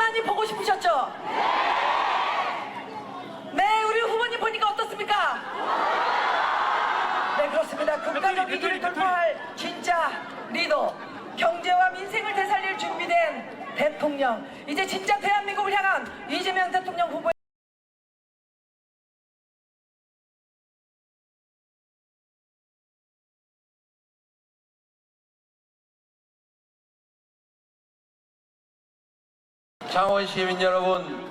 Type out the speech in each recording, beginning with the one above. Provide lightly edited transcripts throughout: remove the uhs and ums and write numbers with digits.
많이 보고 싶으셨죠? 네, 우리 후보님 보니까 어떻습니까? 네, 그렇습니다. 국가적 위기를 돌파할 진짜 리더, 경제와 민생을 되살릴 준비된 대통령, 이제 진짜 대한민국을 향한 이재명 대통령 후보의 창원 시민 여러분,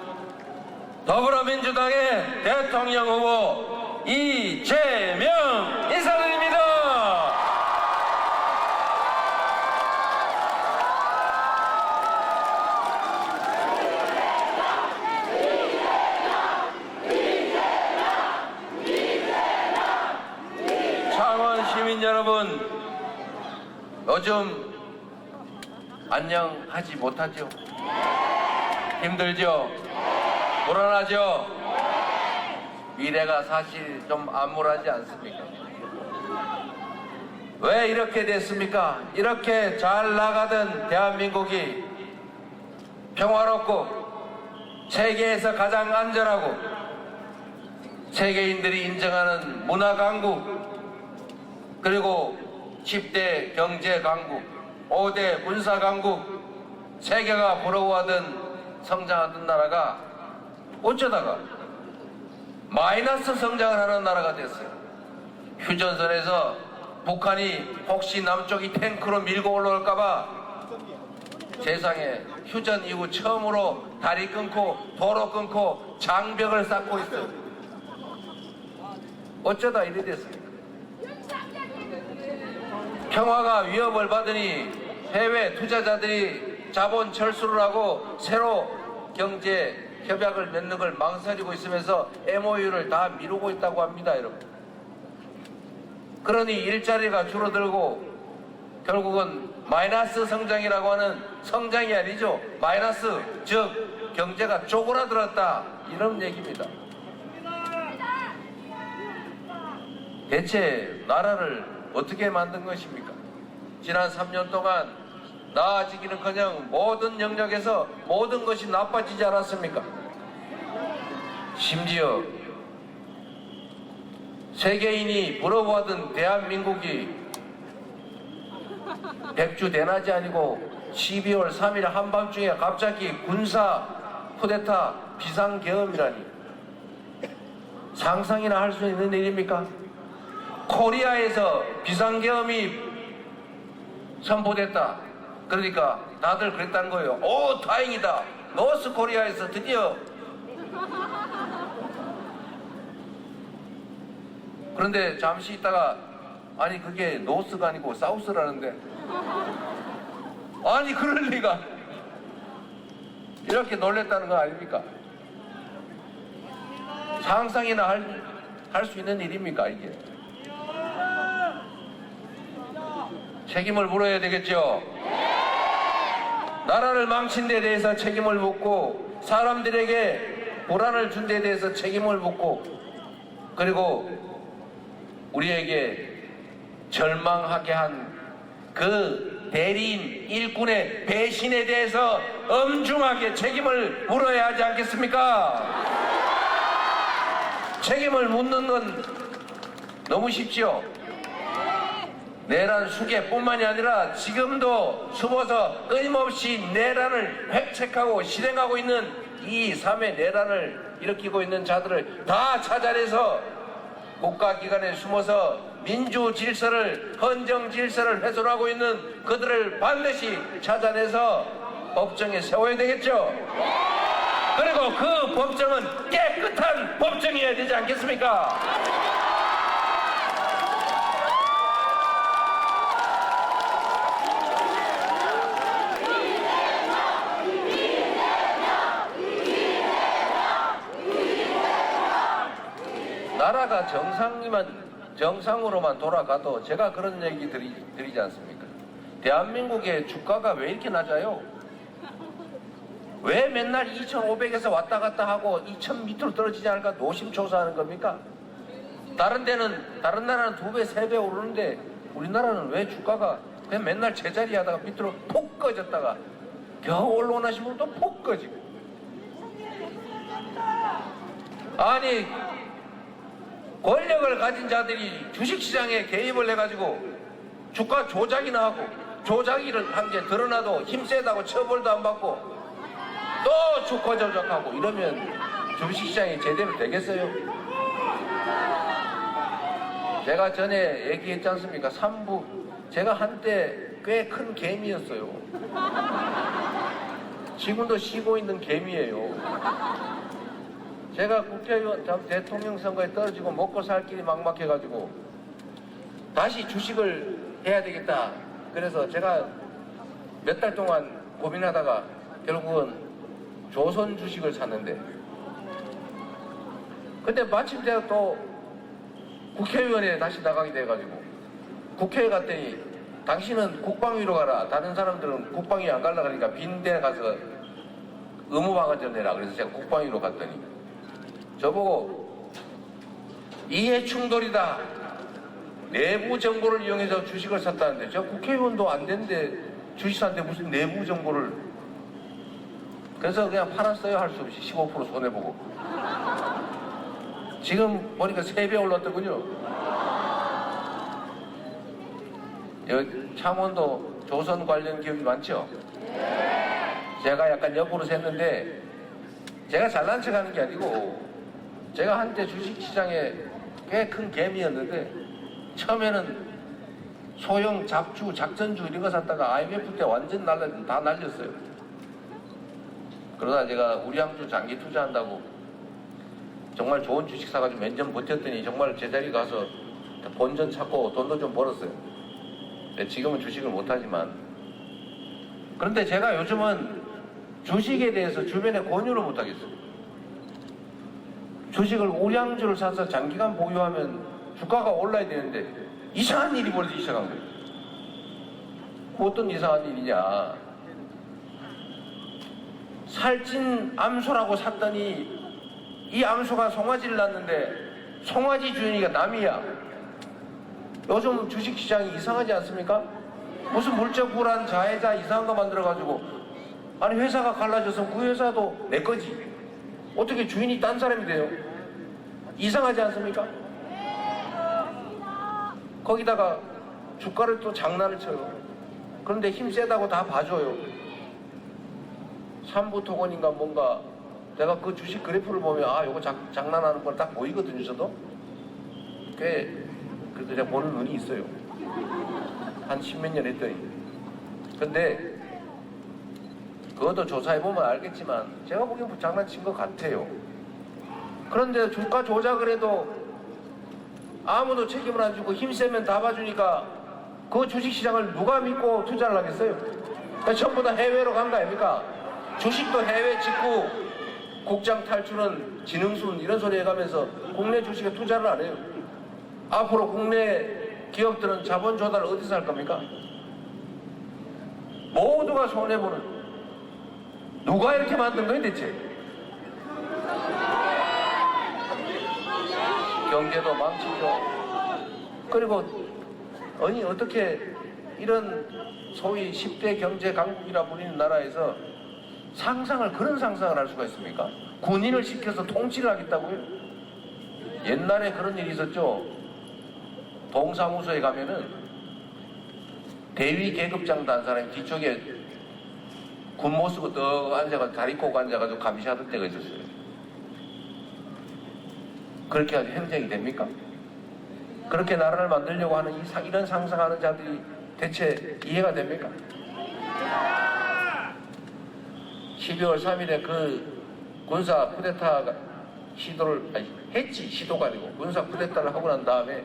더불어민주당의 대통령 후보 이재명 인사드립니다. 창원 시민 여러분, 요즘 안녕하지 못하죠? 힘들죠? 불안하죠? 미래가 사실 좀 암울하지 않습니까? 왜 이렇게 됐습니까? 이렇게 잘 나가던 대한민국이 평화롭고 세계에서 가장 안전하고 세계인들이 인정하는 문화 강국, 그리고 10대 경제 강국, 5대 군사 강국, 세계가 부러워하던 성장하던 나라가 어쩌다가 마이너스 성장을 하는 나라가 됐어요. 휴전선에서 북한이 혹시 남쪽이 탱크로 밀고 올라올까봐 세상에 휴전 이후 처음으로 다리 끊고 도로 끊고 장벽을 쌓고 있어요. 어쩌다 이래 됐습니까? 평화가 위협을 받으니 해외 투자자들이 자본 철수를 하고 새로 경제 협약을 맺는 걸 망설이고 있으면서 MOU를 다 미루고 있다고 합니다, 여러분. 그러니 일자리가 줄어들고 결국은 마이너스 성장이라고 하는 성장이 아니죠. 마이너스, 즉 경제가 쪼그라들었다, 이런 얘기입니다. 대체 나라를 어떻게 만든 것입니까? 지난 3년 동안 나아지기는커녕 모든 영역에서 모든 것이 나빠지지 않았습니까? 심지어 세계인이 부러워하던 대한민국이 백주대낮이 아니고 12월 3일 한밤중에 갑자기 군사 쿠데타 비상계엄이라니, 상상이나 할 수 있는 일입니까? 코리아에서 비상계엄이 선포됐다. 그러니까 다들 그랬다는 거예요. 오, 다행이다. 노스 코리아에서 드디어. 그런데 잠시 있다가 아니 그게 노스가 아니고 사우스라는데, 아니 그럴 리가, 이렇게 놀랬다는 거 아닙니까? 상상이나 할 수 있는 일입니까 이게? 책임을 물어야 되겠죠. 나라를 망친 데 대해서 책임을 묻고, 사람들에게 불안을 준 데 대해서 책임을 묻고, 그리고 우리에게 절망하게 한 그 대리인 일꾼의 배신에 대해서 엄중하게 책임을 물어야 하지 않겠습니까? 책임을 묻는 건 너무 쉽죠. 내란 수계뿐만이 아니라 지금도 숨어서 끊임없이 내란을 획책하고 실행하고 있는 이 3회 내란을 일으키고 있는 자들을 다 찾아내서 국가기관에 숨어서 민주 질서를, 헌정 질서를 훼손하고 있는 그들을 반드시 찾아내서 법정에 세워야 되겠죠. 그리고 그 법정은 깨끗한 법정이어야 되지 않겠습니까? 나라가 정상으로만 돌아가도 제가 그런 얘기 드리지 않습니까? 대한민국의 주가가 왜 이렇게 낮아요? 왜 맨날 2,500에서 왔다 갔다 하고 2,000 밑으로 떨어지지 않을까 노심초사하는 겁니까? 다른 나라는 2배, 3배 오르는데 우리나라는 왜 주가가 그냥 맨날 제자리 하다가 밑으로 푹 꺼졌다가 겨우 올라오시면 또 폭 꺼지고. 아니 권력을 가진 자들이 주식시장에 개입을 해가지고 주가 조작이나 하고 조작을 한 게 드러나도 힘세다고 처벌도 안 받고 또 주가 조작하고 이러면 주식시장이 제대로 되겠어요? 제가 전에 얘기했지 않습니까? 3부 제가 한때 꽤 큰 개미였어요. 지금도 쉬고 있는 개미예요. 제가 국회의원 대통령 선거에 떨어지고 먹고 살 길이 막막해가지고 다시 주식을 해야 되겠다. 그래서 제가 몇 달 동안 고민하다가 결국은 조선 주식을 샀는데, 근데 마침 제가 또 국회의원에 다시 나가게 돼가지고 국회에 갔더니 당신은 국방위로 가라. 다른 사람들은 국방위 안 가려고 하니까 빈대 가서 의무방어 좀 해라. 그래서 제가 국방위로 갔더니 저보고 이해 충돌이다. 내부 정보를 이용해서 주식을 샀다는데 저 국회의원도 안 되는데 주식 샀는데 무슨 내부 정보를. 그래서 그냥 팔았어요. 할 수 없이 15% 손해보고. 지금 보니까 3배 올랐더군요. 여기 창원도 조선 관련 기업이 많죠? 제가 약간 옆으로 샜는데 제가 잘난 척 하는 게 아니고 제가 한때 주식시장에 꽤 큰 개미였는데 처음에는 소형 잡주, 작전주 이런 거 샀다가 IMF 때 완전 다 날렸어요. 그러다 제가 우량주 장기 투자한다고 정말 좋은 주식 사가지고 몇 년 버텼더니 정말 제자리 가서 본전 찾고 돈도 좀 벌었어요. 지금은 주식을 못하지만. 그런데 제가 요즘은 주식에 대해서 주변에 권유를 못하겠어요. 주식을 우량주를 사서 장기간 보유하면 주가가 올라야 되는데 이상한 일이 벌어지기 시작한 거예요. 어떤 이상한 일이냐. 살찐 암소라고 샀더니 이 암소가 송아지를 낳는데 송아지 주인이가 남이야. 요즘 주식시장이 이상하지 않습니까? 무슨 물적 불안 자해자 이상한 거 만들어가지고 아니 회사가 갈라져서 그 회사도 내 거지. 어떻게 주인이 딴 사람이 돼요? 이상하지 않습니까? 거기다가 주가를 또 장난을 쳐요. 그런데 힘 세다고 다 봐줘요. 삼부토건인가 뭔가 내가 그 주식 그래프를 보면 아 요거 장난하는 걸 딱 보이거든요. 저도 꽤 그래도 제가 보는 눈이 있어요. 한 10몇 년 했더니. 근데 그것도 조사해보면 알겠지만 제가 보기엔 뭐 장난친 것 같아요. 그런데 주가 조작을 해도 아무도 책임을 안 주고 힘세면 다 봐주니까 그 주식시장을 누가 믿고 투자를 하겠어요? 전부 다 해외로 간 거 아닙니까? 주식도 해외 직구 국장 탈출은 지능순 이런 소리 해가면서 국내 주식에 투자를 안 해요. 앞으로 국내 기업들은 자본 조달을 어디서 할 겁니까? 모두가 손해보는. 누가 이렇게 만든 거예요 대체? 경제도 망치죠. 그리고 아니 어떻게 이런 소위 10대 경제 강국이라 불리는 나라에서 그런 상상을 할 수가 있습니까? 군인을 시켜서 통치를 하겠다고요? 옛날에 그런 일이 있었죠. 동사무소에 가면은 대위 계급장도 한 사람이 뒤쪽에 군모 쓰고 떡 앉아가지고 다리 꼬고 앉아가지고 감시하던 때가 있었어요. 그렇게 아주 행정이 됩니까? 그렇게 나라를 만들려고 하는 이런 상상하는 자들이 대체 이해가 됩니까? 12월 3일에 그 군사 쿠데타가 시도가 아니고 군사 쿠데타를 하고 난 다음에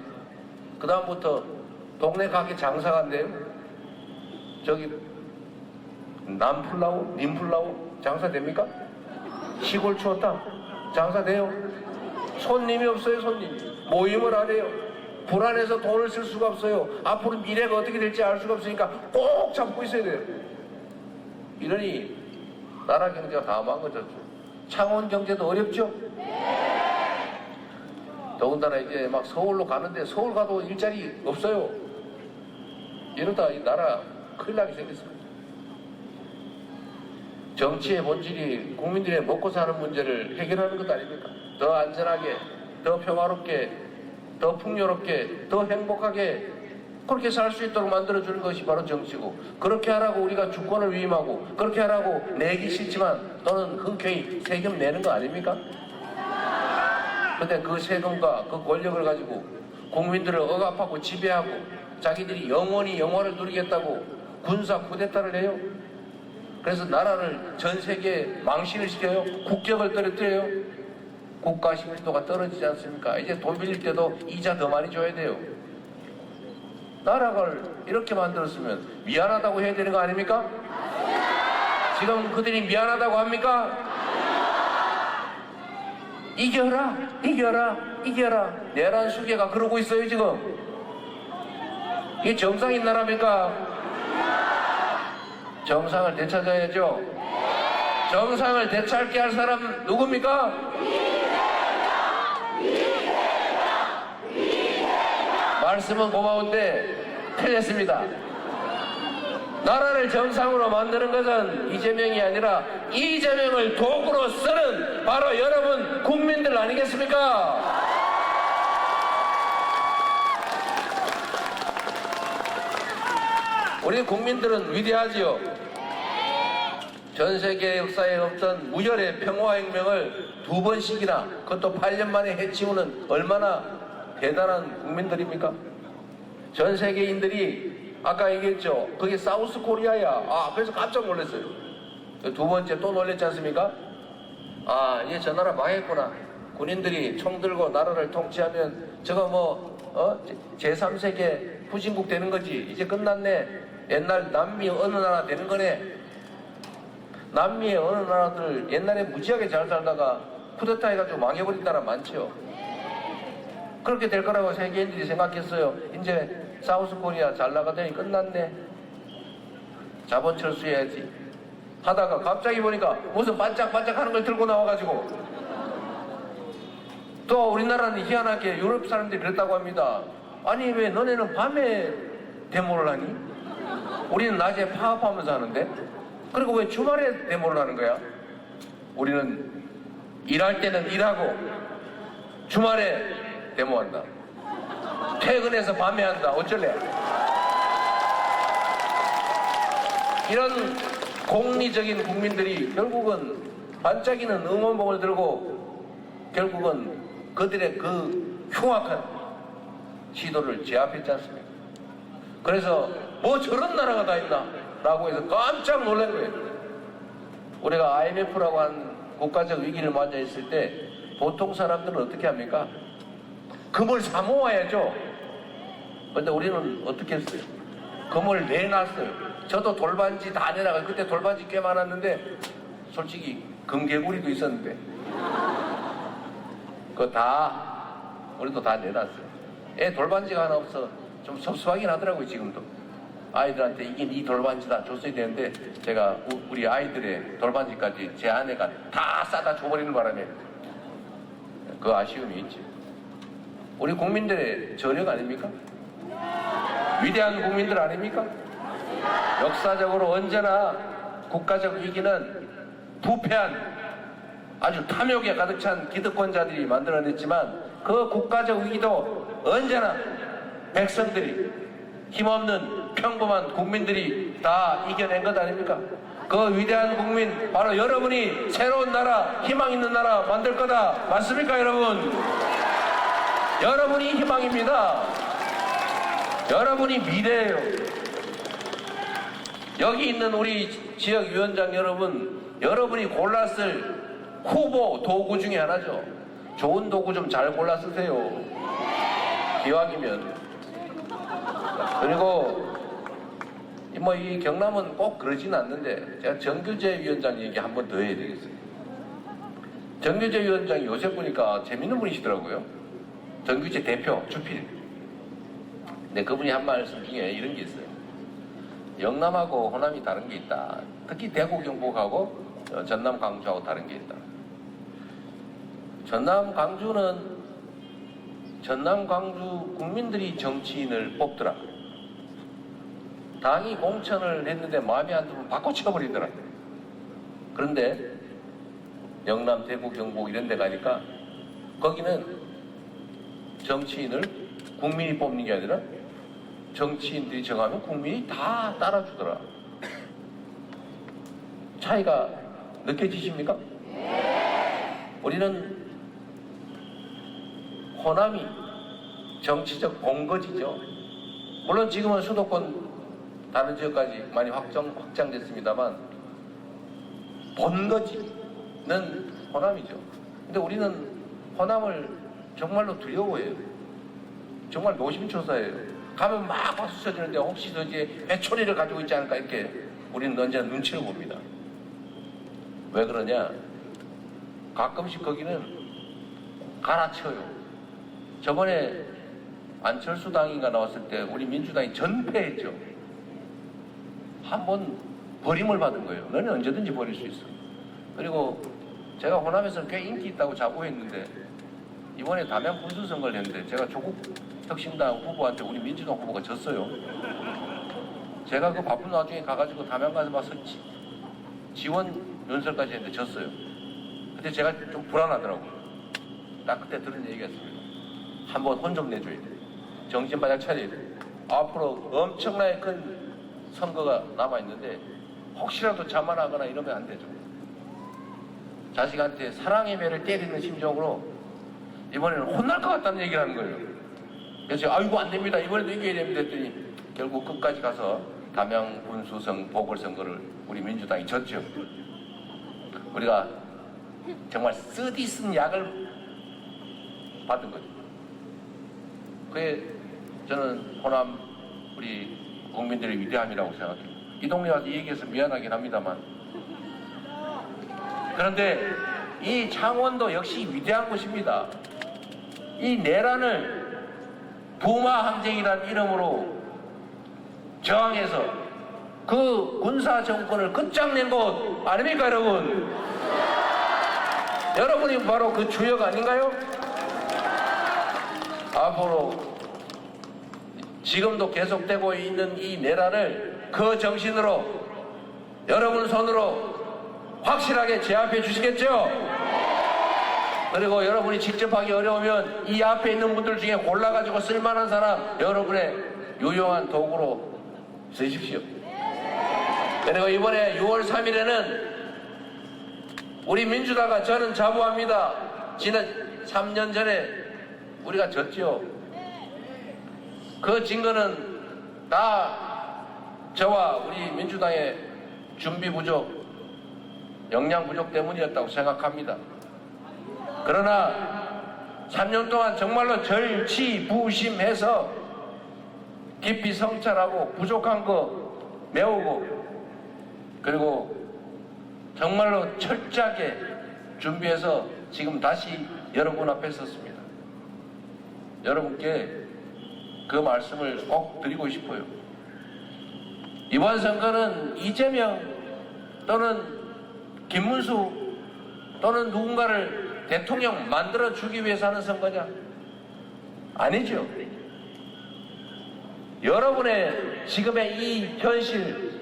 그 다음부터 동네 가게 장사가 안 돼요. 저기 남플라우, 님플라우 장사됩니까? 시골 추웠다 장사돼요? 손님이 없어요. 손님이 모임을 안 해요. 불안해서 돈을 쓸 수가 없어요. 앞으로 미래가 어떻게 될지 알 수가 없으니까 꼭 잡고 있어야 돼요. 이러니 나라 경제가 다 망가졌죠. 창원 경제도 어렵죠? 더군다나 이제 막 서울로 가는데 서울 가도 일자리 없어요. 이러다 이 나라 큰일 나게 생겼습니다. 정치의 본질이 국민들의 먹고 사는 문제를 해결하는 것 아닙니까? 더 안전하게, 더 평화롭게, 더 풍요롭게, 더 행복하게 그렇게 살 수 있도록 만들어주는 것이 바로 정치고, 그렇게 하라고 우리가 주권을 위임하고, 그렇게 하라고 내기 싫지만 또는 흔쾌히 세금 내는 거 아닙니까? 근데 그 세금과 그 권력을 가지고 국민들을 억압하고 지배하고 자기들이 영원히 영화를 누리겠다고 군사 쿠데타를 해요. 그래서 나라를 전 세계에 망신을 시켜요. 국격을 떨어뜨려요. 국가 신뢰도가 떨어지지 않습니까? 이제 돈 빌릴 때도 이자 더 많이 줘야 돼요. 나라를 이렇게 만들었으면 미안하다고 해야 되는 거 아닙니까? 지금 그들이 미안하다고 합니까? 이겨라, 이겨라, 이겨라. 내란 수계가 그러고 있어요 지금. 이게 정상인 나라입니까? 정상을 되찾아야죠. 정상을 되찾게 할 사람 누굽니까? 말씀은 고마운데 틀렸습니다. 나라를 정상으로 만드는 것은 이재명이 아니라 이재명을 도구로 쓰는 바로 여러분 국민들 아니겠습니까? 우리 국민들은 위대하지요. 전 세계 역사에 없던 무혈의 평화혁명을 2번씩이나, 그것도 8년 만에 해치우는 얼마나 대단한 국민들입니까? 전 세계인들이 아까 얘기했죠. 그게 사우스 코리아야. 그래서 깜짝 놀랐어요. 두 번째 또 놀랬지 않습니까? 이제 저 나라 망했구나. 군인들이 총 들고 나라를 통치하면 저거 제3세계 후진국 되는 거지. 이제 끝났네. 옛날 남미 어느 나라 되는 거네. 남미의 어느 나라들 옛날에 무지하게 잘 살다가 쿠데타 해가지고 망해버린 나라 많죠. 그렇게 될 거라고 세계인들이 생각했어요. 이제 사우스 코리아 잘 나가더니 끝났네. 자본 철수해야지 하다가 갑자기 보니까 무슨 반짝반짝 하는 걸 들고 나와가지고, 또 우리나라는 희한하게 유럽 사람들이 그랬다고 합니다. 아니 왜 너네는 밤에 데모를 하니? 우리는 낮에 파업하면서 하는데, 그리고 왜 주말에 데모를 하는 거야? 우리는 일할 때는 일하고 주말에 데모한다. 퇴근해서 밤에 한다. 어쩔래? 이런 공리적인 국민들이 결국은 반짝이는 응원봉을 들고 결국은 그들의 그 흉악한 시도를 제압했지 않습니까? 그래서 뭐 저런 나라가 다 있나? 라고 해서 깜짝 놀란 거예요. 우리가 IMF라고 하는 국가적 위기를 맞아 있을 때 보통 사람들은 어떻게 합니까? 금을 사 모아야죠. 근데 우리는 어떻게 했어요? 금을 내놨어요. 저도 돌반지 다 내놔가. 그때 돌반지 꽤 많았는데 솔직히 금개구리도 있었는데 그거 다 우리도 다 내놨어요. 애 돌반지가 하나 없어 좀 섭섭하긴 하더라고요. 지금도 아이들한테 이게 네 돌반지다 줬어야 되는데 제가 우리 아이들의 돌반지까지 제 아내가 다 싸다 줘버리는 바람에 그 아쉬움이 있지. 우리 국민들의 저력 아닙니까? 위대한 국민들 아닙니까? 역사적으로 언제나 국가적 위기는 부패한 아주 탐욕에 가득 찬 기득권자들이 만들어냈지만 그 국가적 위기도 언제나 백성들이, 힘없는 평범한 국민들이 다 이겨낸 것 아닙니까? 그 위대한 국민 바로 여러분이 새로운 나라, 희망 있는 나라 만들 거다. 맞습니까 여러분? 여러분이 희망입니다. 여러분이 미래예요. 여기 있는 우리 지역위원장 여러분, 여러분이 골랐을 후보 도구 중에 하나죠. 좋은 도구 좀 잘 골라 쓰세요. 기왕이면. 그리고 이 경남은 꼭 그러진 않는데 제가 정규재 위원장 얘기 한 번 더 해야 되겠어요. 정규재 위원장이 요새 보니까 재밌는 분이시더라고요. 정규재 대표 주필. 근데 그분이 한 말씀 중에 이런 게 있어요. 영남하고 호남이 다른 게 있다. 특히 대구 경북하고 전남 광주하고 다른 게 있다. 전남 광주는 전남 광주 국민들이 정치인을 뽑더라. 당이 공천을 했는데 마음에 안 들면 바꿔 쳐버리더라. 그런데 영남, 대구, 경북 이런 데 가니까 거기는 정치인을 국민이 뽑는 게 아니라 정치인들이 정하면 국민이 다 따라주더라. 차이가 느껴지십니까? 우리는 호남이 정치적 본거지죠. 물론 지금은 수도권 다른 지역까지 많이 확장됐습니다만 본거지는 호남이죠. 근데 우리는 호남을 정말로 두려워해요. 정말 노심초사해요. 가면 막 박수 쳐주는데 혹시 저기에 회초리를 가지고 있지 않을까 이렇게 우리는 언제나 눈치를 봅니다. 왜 그러냐? 가끔씩 거기는 갈아쳐요. 저번에 안철수 당인가 나왔을 때 우리 민주당이 전패했죠. 한번 버림을 받은 거예요. 너는 언제든지 버릴 수 있어. 그리고 제가 호남에서 꽤 인기 있다고 자부했는데 이번에 담양 군수 선거를 했는데 제가 조국 혁신당 후보한테 우리 민주당 후보가 졌어요. 제가 그 바쁜 와중에 가가지고 담양 가서 막 지원 연설까지 했는데 졌어요. 근데 제가 좀 불안하더라고요. 딱 그때 들은 얘기였습니다. 한번 혼 좀 내줘야 돼. 정신 바짝 차려야 돼. 앞으로 엄청나게 큰 선거가 남아있는데 혹시라도 자만하거나 이러면 안 되죠. 자식한테 사랑의 매를 때리는 심정으로 이번에는 혼날 것 같다는 얘기를 하는 거예요. 그래서 제가 아이고 안 됩니다. 이번에도 이겨야 됩니다 했더니 결국 끝까지 가서 담양 군수성 보궐선거를 우리 민주당이 졌죠. 우리가 정말 쓰디쓴 약을 받은 거죠. 그게 저는 호남 우리 국민들의 위대함이라고 생각해요. 이 동네 와서 얘기해서 미안하긴 합니다만 그런데 이 창원도 역시 위대한 곳입니다. 이 내란을 부마항쟁이라는 이름으로 저항해서 그 군사 정권을 끝장낸 곳 아닙니까 여러분? 여러분이 바로 그 주역 아닌가요? 앞으로 지금도 계속되고 있는 이 내란을 그 정신으로 여러분 손으로 확실하게 제압해 주시겠죠? 그리고 여러분이 직접 하기 어려우면 이 앞에 있는 분들 중에 골라가지고 쓸만한 사람 여러분의 유용한 도구로 쓰십시오. 그리고 이번에 6월 3일에는 우리 민주당과 저는 자부합니다. 지난 3년 전에 우리가 졌지요. 그 증거는 다 저와 우리 민주당의 준비 부족, 역량 부족 때문이었다고 생각합니다. 그러나 3년 동안 정말로 절치부심해서 깊이 성찰하고 부족한 거 메우고 그리고 정말로 철저하게 준비해서 지금 다시 여러분 앞에 섰습니다. 여러분께 그 말씀을 꼭 드리고 싶어요. 이번 선거는 이재명 또는 김문수 또는 누군가를 대통령 만들어주기 위해서 하는 선거냐? 아니죠. 여러분의 지금의 이 현실,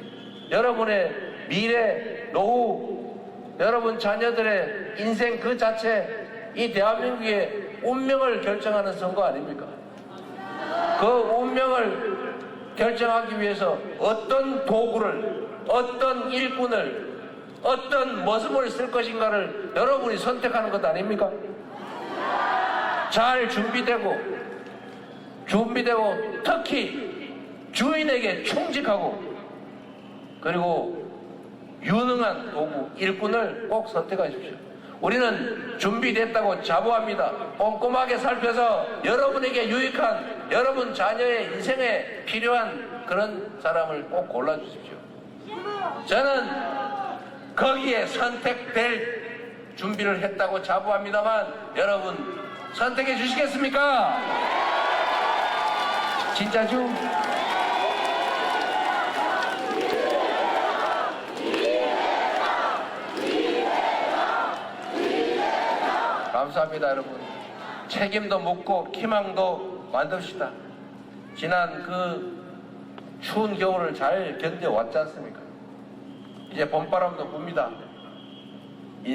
여러분의 미래, 노후, 여러분 자녀들의 인생 그 자체, 이 대한민국의 운명을 결정하는 선거 아닙니까? 그 운명을 결정하기 위해서 어떤 도구를, 어떤 일꾼을, 어떤 모습을 쓸 것인가를 여러분이 선택하는 것 아닙니까? 잘 준비되고 특히 주인에게 충직하고 그리고 유능한 도구, 일꾼을 꼭 선택하십시오. 우리는 준비됐다고 자부합니다. 꼼꼼하게 살펴서 여러분에게 유익한 여러분 자녀의 인생에 필요한 그런 사람을 꼭 골라주십시오. 저는 거기에 선택될 준비를 했다고 자부합니다만 여러분 선택해 주시겠습니까? 진짜죠? 감사합니다 여러분. 책임도 묻고 희망도 만듭시다. 지난 그 추운 겨울을 잘 견뎌왔지 않습니까? 이제 봄바람도 붑니다.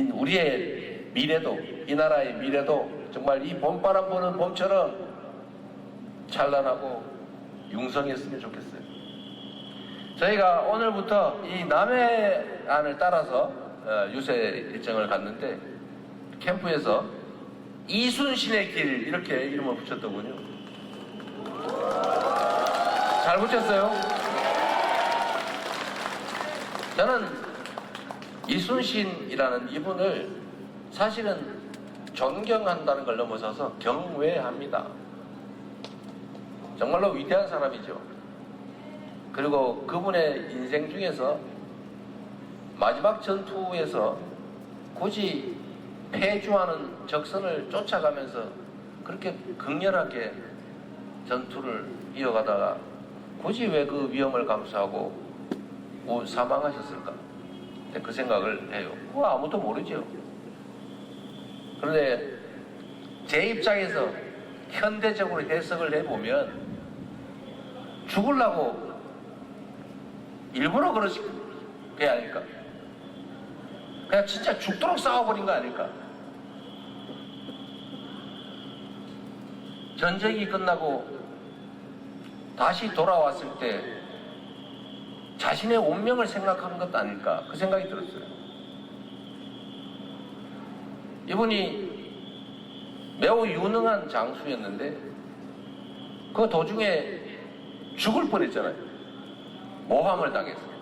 우리의 미래도, 이 나라의 미래도 정말 이 봄바람 부는 봄처럼 찬란하고 융성했으면 좋겠어요. 저희가 오늘부터 이 남해안을 따라서 유세 일정을 갔는데 캠프에서 이순신의 길 이렇게 이름을 붙였더군요. 잘 붙였어요. 저는 이순신이라는 이분을 사실은 존경한다는 걸 넘어서서 경외합니다. 정말로 위대한 사람이죠. 그리고 그분의 인생 중에서 마지막 전투에서 굳이 패주하는 적선을 쫓아가면서 그렇게 극렬하게 전투를 이어가다가 굳이 왜 그 위험을 감수하고 사망하셨을까? 그 생각을 해요. 그거 아무도 모르죠. 그런데 제 입장에서 현대적으로 해석을 해보면 죽으려고 일부러 그러신 게 아닐까? 그냥 진짜 죽도록 싸워버린 거 아닐까? 전쟁이 끝나고 다시 돌아왔을 때 자신의 운명을 생각한 것도 아닐까? 그 생각이 들었어요. 이분이 매우 유능한 장수였는데 그 도중에 죽을 뻔했잖아요. 모함을 당했어요.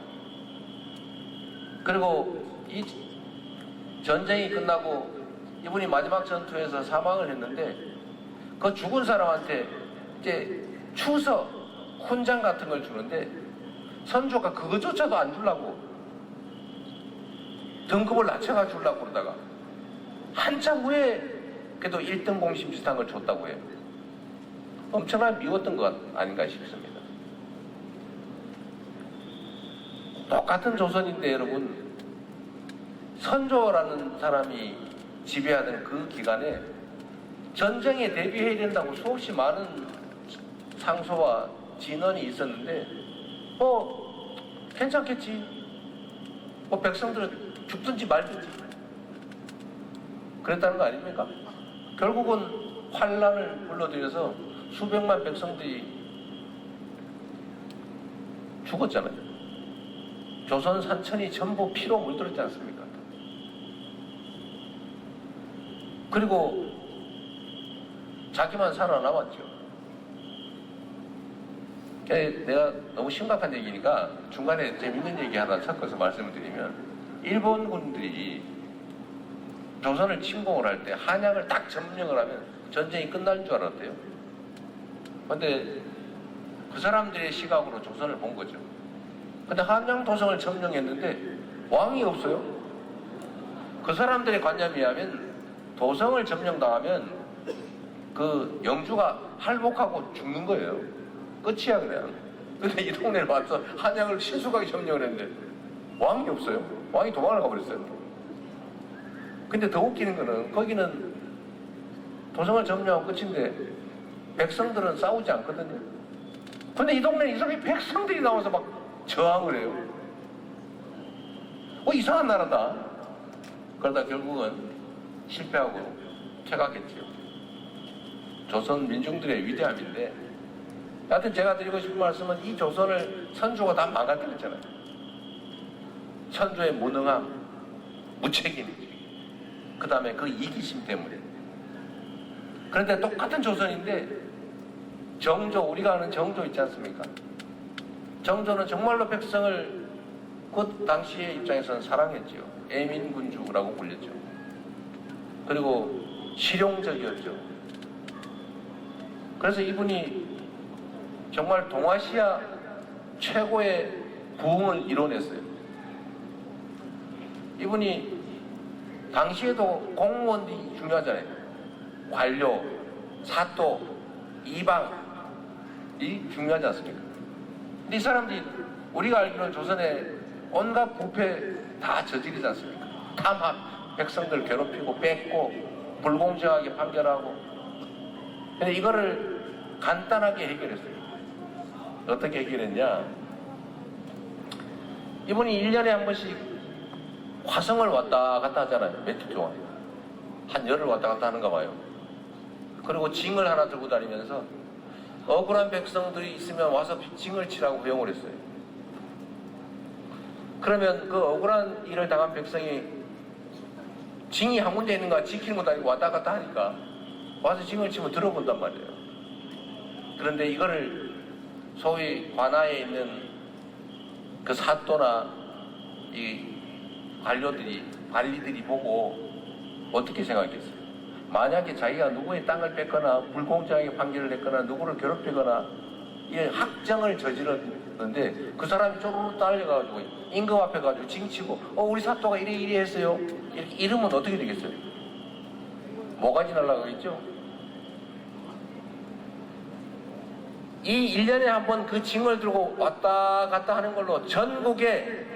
그리고 이 전쟁이 끝나고 이분이 마지막 전투에서 사망을 했는데 그 죽은 사람한테 이제 추서 훈장 같은 걸 주는데 선조가 그거조차도 안 주려고 등급을 낮춰가 주려고 그러다가 한참 후에 그래도 1등 공신 비슷한 걸 줬다고 해요. 엄청나게 미웠던 것 아닌가 싶습니다. 똑같은 조선인데 여러분, 선조라는 사람이 지배하던 그 기간에 전쟁에 대비해야 된다고 수없이 많은 상소와 진언이 있었는데 괜찮겠지, 백성들은 죽든지 말든지 그랬다는 거 아닙니까? 결국은 환란을 불러들여서 수백만 백성들이 죽었잖아요. 조선 산천이 전부 피로 물들었지 않습니까? 그리고 자기만 살아남았죠. 내가 너무 심각한 얘기니까 중간에 재밌는 얘기 하나 섞어서 말씀을 드리면, 일본군들이 조선을 침공을 할 때 한양을 딱 점령을 하면 전쟁이 끝날 줄 알았대요. 근데 그 사람들의 시각으로 조선을 본 거죠. 근데 한양 도성을 점령했는데 왕이 없어요. 그 사람들의 관념에 의하면 도성을 점령당하면 그 영주가 할복하고 죽는 거예요. 끝이야 그냥. 근데 이 동네를 와서 한양을 신속하게 점령을 했는데 왕이 없어요. 왕이 도망을 가버렸어요. 근데 더 웃기는 거는 거기는 도성을 점령하고 끝인데 백성들은 싸우지 않거든요. 근데 이 동네에 이렇게 백성들이 나와서 막 저항을 해요. 이상한 나라다. 그러다 결국은 실패하고 퇴각했죠. 조선 민중들의 위대함인데, 하여튼 제가 드리고 싶은 말씀은 이 조선을 선조가 다 망가뜨렸잖아요. 선조의 무능함, 무책임, 그 다음에 그 이기심 때문에. 그런데 똑같은 조선인데 정조, 우리가 아는 정조 있지 않습니까? 정조는 정말로 백성을 그 당시의 입장에서는 사랑했죠. 애민군주라고 불렸죠. 그리고 실용적이었죠. 그래서 이분이 정말 동아시아 최고의 부흥을 이뤄냈어요. 이분이 당시에도 공무원들이 중요하잖아요. 관료, 사또, 이방이 중요하지 않습니까? 근데 이 사람들이 우리가 알기로는 조선에 온갖 부패 다 저지르지 않습니까? 다 백성들 괴롭히고 뺏고 불공정하게 판결하고. 근데 이거를 간단하게 해결했어요. 어떻게 해결했냐? 이분이 1년에 한 번씩 화성을 왔다 갔다 하잖아요. 며칠 동안. 한 열흘 왔다 갔다 하는가 봐요. 그리고 징을 하나 들고 다니면서 억울한 백성들이 있으면 와서 징을 치라고 허용을 했어요. 그러면 그 억울한 일을 당한 백성이 징이 한 군데 있는가 지키는 것도 아니고 왔다 갔다 하니까 와서 징을 치면 들어본단 말이에요. 그런데 이거를 소위 관아에 있는 그 사또나 이 관리들이 보고 어떻게 생각했어요? 만약에 자기가 누구의 땅을 뺏거나 불공정하게 판결을 했거나 누구를 괴롭히거나 이 학정을 저질렀는데 그 사람이 쪼르르 딸려가지고 임금 앞에 가지고 징치고 우리 사또가 이래 했어요. 이렇게 이러면 어떻게 되겠어요? 뭐가지 날라가겠죠? 이 1년에 한 번 그 징을 들고 왔다 갔다 하는 걸로 전국의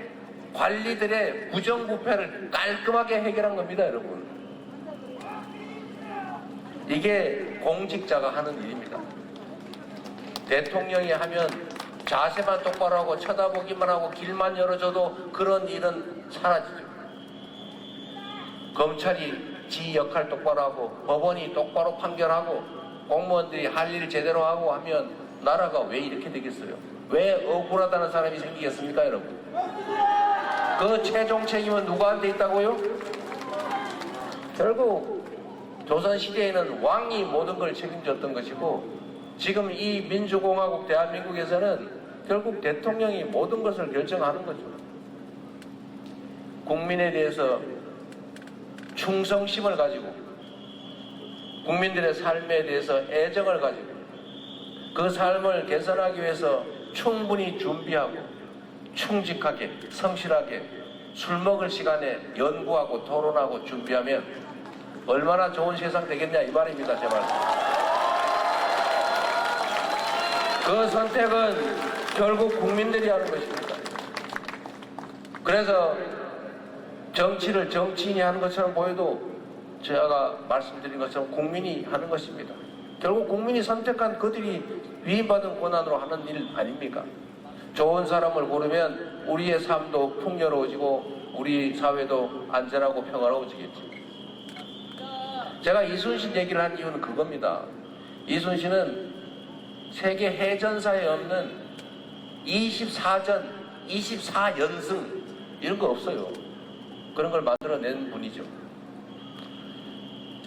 관리들의 부정부패를 깔끔하게 해결한 겁니다, 여러분. 이게 공직자가 하는 일입니다. 대통령이 하면 자세만 똑바로 하고 쳐다보기만 하고 길만 열어줘도 그런 일은 사라지죠. 검찰이 지 역할 똑바로 하고 법원이 똑바로 판결하고 공무원들이 할 일 제대로 하고 하면 나라가 왜 이렇게 되겠어요? 왜 억울하다는 사람이 생기겠습니까, 여러분? 그 최종 책임은 누구한테 있다고요? 결국 조선시대에는 왕이 모든 걸 책임졌던 것이고 지금 이 민주공화국 대한민국에서는 결국 대통령이 모든 것을 결정하는 거죠. 국민에 대해서 충성심을 가지고 국민들의 삶에 대해서 애정을 가지고 그 삶을 개선하기 위해서 충분히 준비하고 충직하게 성실하게 술 먹을 시간에 연구하고 토론하고 준비하면 얼마나 좋은 세상 되겠냐 이 말입니다. 제 말씀. 그 선택은 결국 국민들이 하는 것입니다. 그래서 정치를 정치인이 하는 것처럼 보여도 제가 말씀드린 것처럼 국민이 하는 것입니다. 결국 국민이 선택한 그들이 위임받은 권한으로 하는 일 아닙니까? 좋은 사람을 고르면 우리의 삶도 풍요로워지고 우리 사회도 안전하고 평화로워지겠죠. 제가 이순신 얘기를 한 이유는 그겁니다. 이순신은 세계 해전사에 없는 24전, 24연승 이런 거 없어요. 그런 걸 만들어낸 분이죠.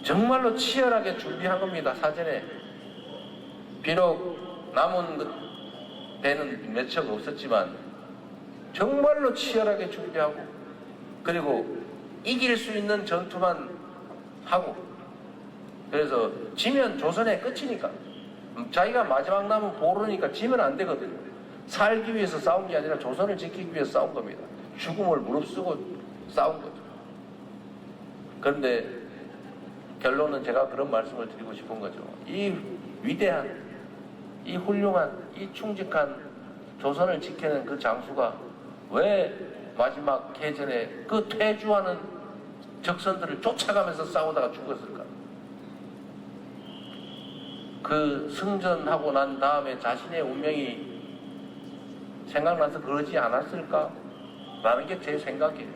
정말로 치열하게 준비한 겁니다. 사전에. 비록 남은 배는 몇 척 없었지만 정말로 치열하게 준비하고 그리고 이길 수 있는 전투만 하고 그래서 지면 조선의 끝이니까 자기가 마지막 남은 보루니까 지면 안 되거든요. 살기 위해서 싸운 게 아니라 조선을 지키기 위해서 싸운 겁니다. 죽음을 무릅쓰고 싸운 거죠. 그런데 결론은 제가 그런 말씀을 드리고 싶은 거죠. 이 위대한, 이 훌륭한, 이 충직한 조선을 지키는 그 장수가 왜 마지막 해전에 그 퇴주하는 적선들을 쫓아가면서 싸우다가 죽었을까? 그 승전하고 난 다음에 자신의 운명이 생각나서 그러지 않았을까? 라는 게 제 생각이에요.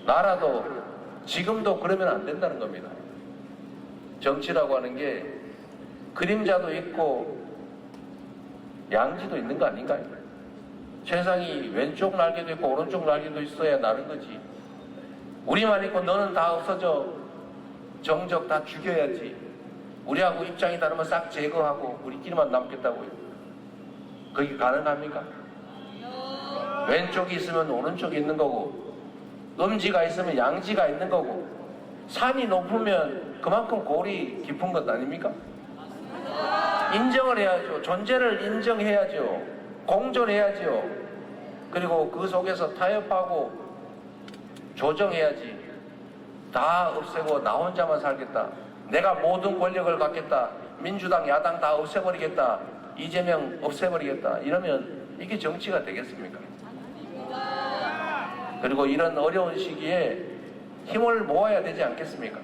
나라도 지금도 그러면 안 된다는 겁니다. 정치라고 하는 게 그림자도 있고 양지도 있는 거 아닌가요? 세상이 왼쪽 날개도 있고 오른쪽 날개도 있어야 나는 거지. 우리만 있고 너는 다 없어져. 정적 다 죽여야지. 우리하고 입장이 다르면 싹 제거하고 우리끼리만 남겠다고요. 그게 가능합니까? 왼쪽이 있으면 오른쪽이 있는 거고 음지가 있으면 양지가 있는 거고 산이 높으면 그만큼 골이 깊은 것 아닙니까? 인정을 해야죠. 존재를 인정해야죠. 공존해야죠. 그리고 그 속에서 타협하고 조정해야지. 다 없애고 나 혼자만 살겠다. 내가 모든 권력을 갖겠다. 민주당, 야당 다 없애버리겠다. 이재명 없애버리겠다. 이러면 이게 정치가 되겠습니까? 그리고 이런 어려운 시기에 힘을 모아야 되지 않겠습니까?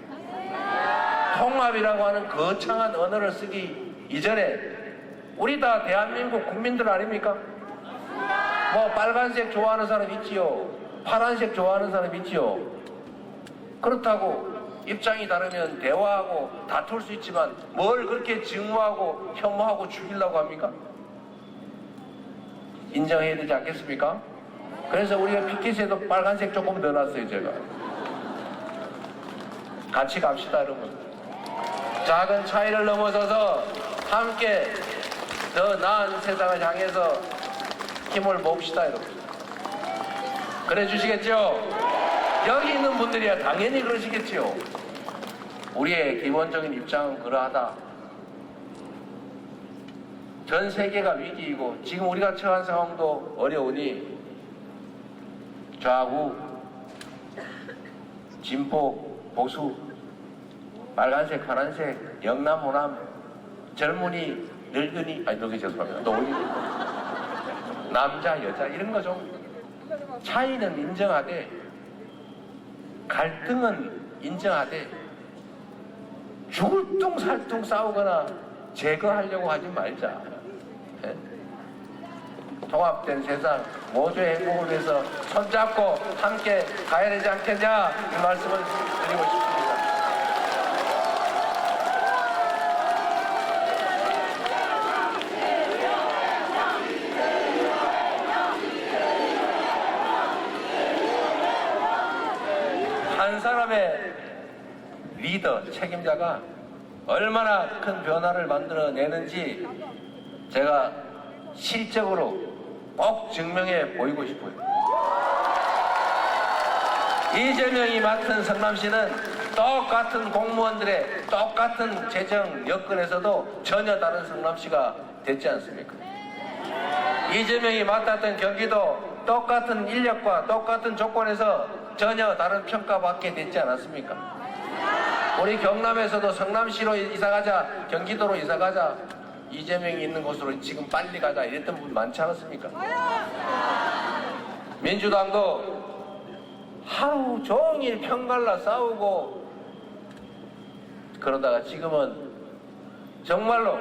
통합이라고 하는 거창한 언어를 쓰기 이전에 우리 다 대한민국 국민들 아닙니까? 뭐 빨간색 좋아하는 사람 있지요. 파란색 좋아하는 사람 있지요. 그렇다고 입장이 다르면 대화하고 다툴 수 있지만 뭘 그렇게 증오하고 혐오하고 죽이려고 합니까? 인정해야 되지 않겠습니까? 그래서 우리가 피켓에도 빨간색 조금 더 놨어요. 제가 같이 갑시다 여러분. 작은 차이를 넘어서서 함께 더 나은 세상을 향해서 힘을 모읍시다 여러분. 그래 주시겠죠? 여기 있는 분들이야 당연히 그러시겠지요. 우리의 기본적인 입장은 그러하다. 전 세계가 위기이고 지금 우리가 처한 상황도 어려우니 좌우, 진보, 보수, 빨간색, 파란색, 영남, 호남, 젊은이, 늙은이, 아니 늙은이 죄송합니다. 노인, 남자, 여자 이런 거 좀 차이는 인정하되 갈등은 인정하되 죽을 둥 살둥 싸우거나 제거하려고 하지 말자. 예? 통합된 세상 모두의 행복을 위해서 손잡고 함께 가야 되지 않겠냐 이 말씀을 드리고 싶습니다. 한 사람의 리더, 책임자가 얼마나 큰 변화를 만들어내는지 제가 실적으로 꼭 증명해 보이고 싶어요. 이재명이 맡은 성남시는 똑같은 공무원들의 똑같은 재정 여건에서도 전혀 다른 성남시가 됐지 않습니까? 이재명이 맡았던 경기도 똑같은 인력과 똑같은 조건에서 전혀 다른 평가받게 됐지 않았습니까? 우리 경남에서도 성남시로 이사가자, 경기도로 이사가자, 이재명이 있는 곳으로 지금 빨리 가자 이랬던 분 많지 않았습니까? 민주당도 하루 종일 편갈라 싸우고 그러다가 지금은 정말로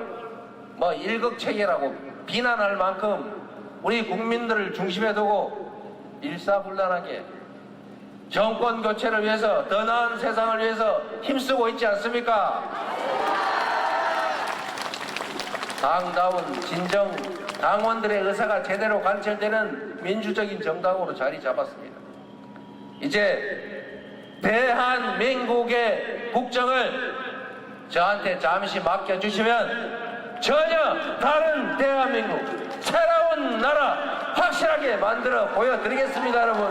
뭐 일극체계라고 비난할 만큼 우리 국민들을 중심에 두고 일사불란하게 정권 교체를 위해서 더 나은 세상을 위해서 힘쓰고 있지 않습니까? 당다운 진정 당원들의 의사가 제대로 관철되는 민주적인 정당으로 자리 잡았습니다. 이제 대한민국의 국정을 저한테 잠시 맡겨주시면 전혀 다른 대한민국, 새로운 나라 확실하게 만들어 보여드리겠습니다, 여러분.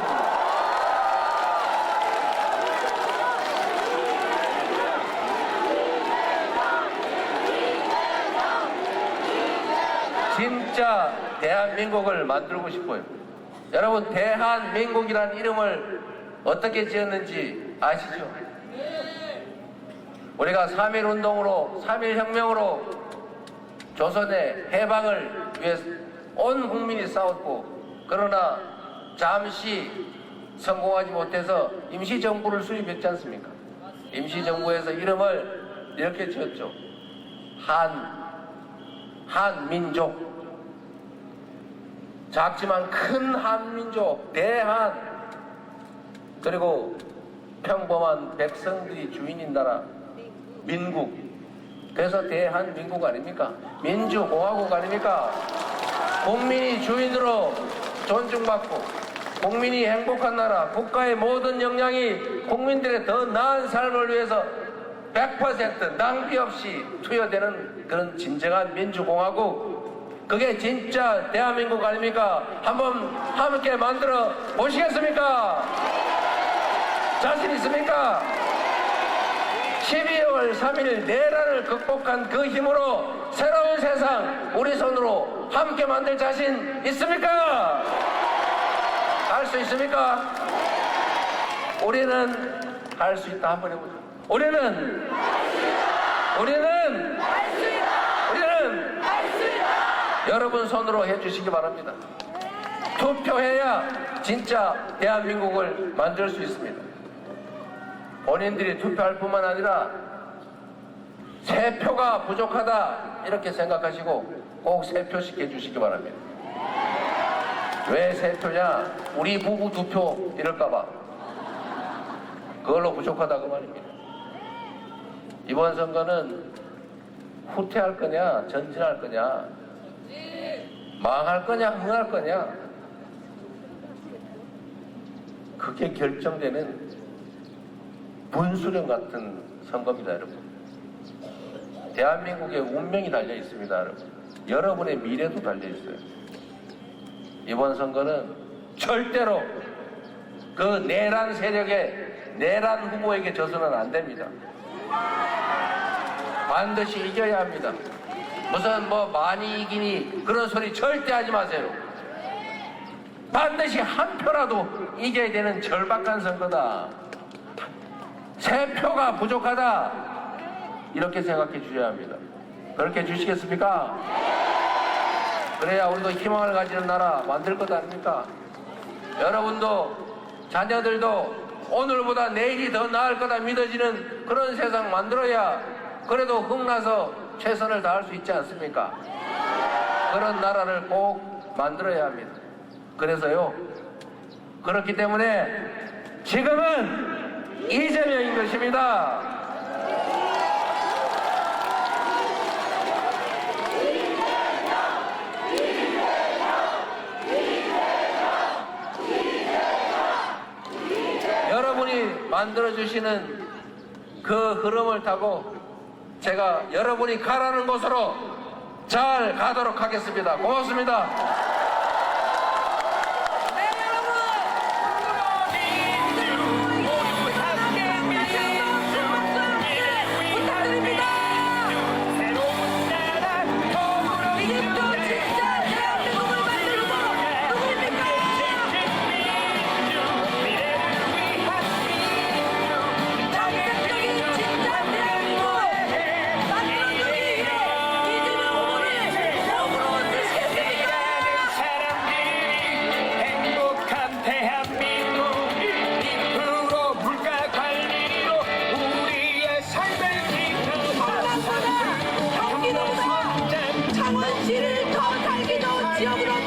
진짜 대한민국을 만들고 싶어요. 여러분, 대한민국이라는 이름을 어떻게 지었는지 아시죠? 우리가 3.1운동으로 3.1혁명으로 조선의 해방을 위해서 온 국민이 싸웠고, 그러나 잠시 성공하지 못해서 임시정부를 수립했지 않습니까? 임시정부에서 이름을 이렇게 지었죠. 한민족. 작지만 큰 한민족, 대한. 그리고 평범한 백성들이 주인인 나라, 민국. 그래서 대한민국 아닙니까? 민주공화국 아닙니까? 국민이 주인으로 존중받고 국민이 행복한 나라, 국가의 모든 역량이 국민들의 더 나은 삶을 위해서 100% 낭비 없이 투여되는 그런 진정한 민주공화국, 그게 진짜 대한민국 아닙니까? 한번 함께 만들어 보시겠습니까? 자신 있습니까? 12월 3일 내란을 극복한 그 힘으로 새로운 세상 우리 손으로 함께 만들 자신 있습니까? 할 수 있습니까? 우리는 할 수 있다. 한번 해보죠. 우리는 여러분 손으로 해주시기 바랍니다. 투표해야 진짜 대한민국을 만들 수 있습니다. 본인들이 투표할 뿐만 아니라 세 표가 부족하다 이렇게 생각하시고 꼭 세 표씩 해주시기 바랍니다. 왜 3표냐? 우리 부부 2표 이럴까봐. 그걸로 부족하다 그 말입니다. 이번 선거는 후퇴할 거냐 전진할 거냐, 망할 거냐 흥할 거냐, 그게 결정되는 분수령 같은 선거입니다, 여러분. 대한민국의 운명이 달려 있습니다, 여러분. 여러분의 미래도 달려 있어요. 이번 선거는 절대로 그 내란 세력의 내란 후보에게 져서는 안 됩니다. 반드시 이겨야 합니다. 무슨 뭐 많이 이기니 그런 소리 절대 하지 마세요. 반드시 한 표라도 이겨야 되는 절박한 선거다. 3표가 부족하다, 이렇게 생각해 주셔야 합니다. 그렇게 해주시겠습니까? 그래야 우리도 희망을 가지는 나라 만들 것 아닙니까? 여러분도 자녀들도 오늘보다 내일이 더 나을 거다 믿어지는 그런 세상 만들어야 그래도 흥나서 최선을 다할 수 있지 않습니까? 그런 나라를 꼭 만들어야 합니다. 그래서요, 그렇기 때문에 지금은 이재명인 것입니다. 여러분이 만들어주시는 그 흐름을 타고 제가 여러분이 가라는 곳으로 잘 가도록 하겠습니다. 고맙습니다. 창원시를 더 살기 좋은 지역으로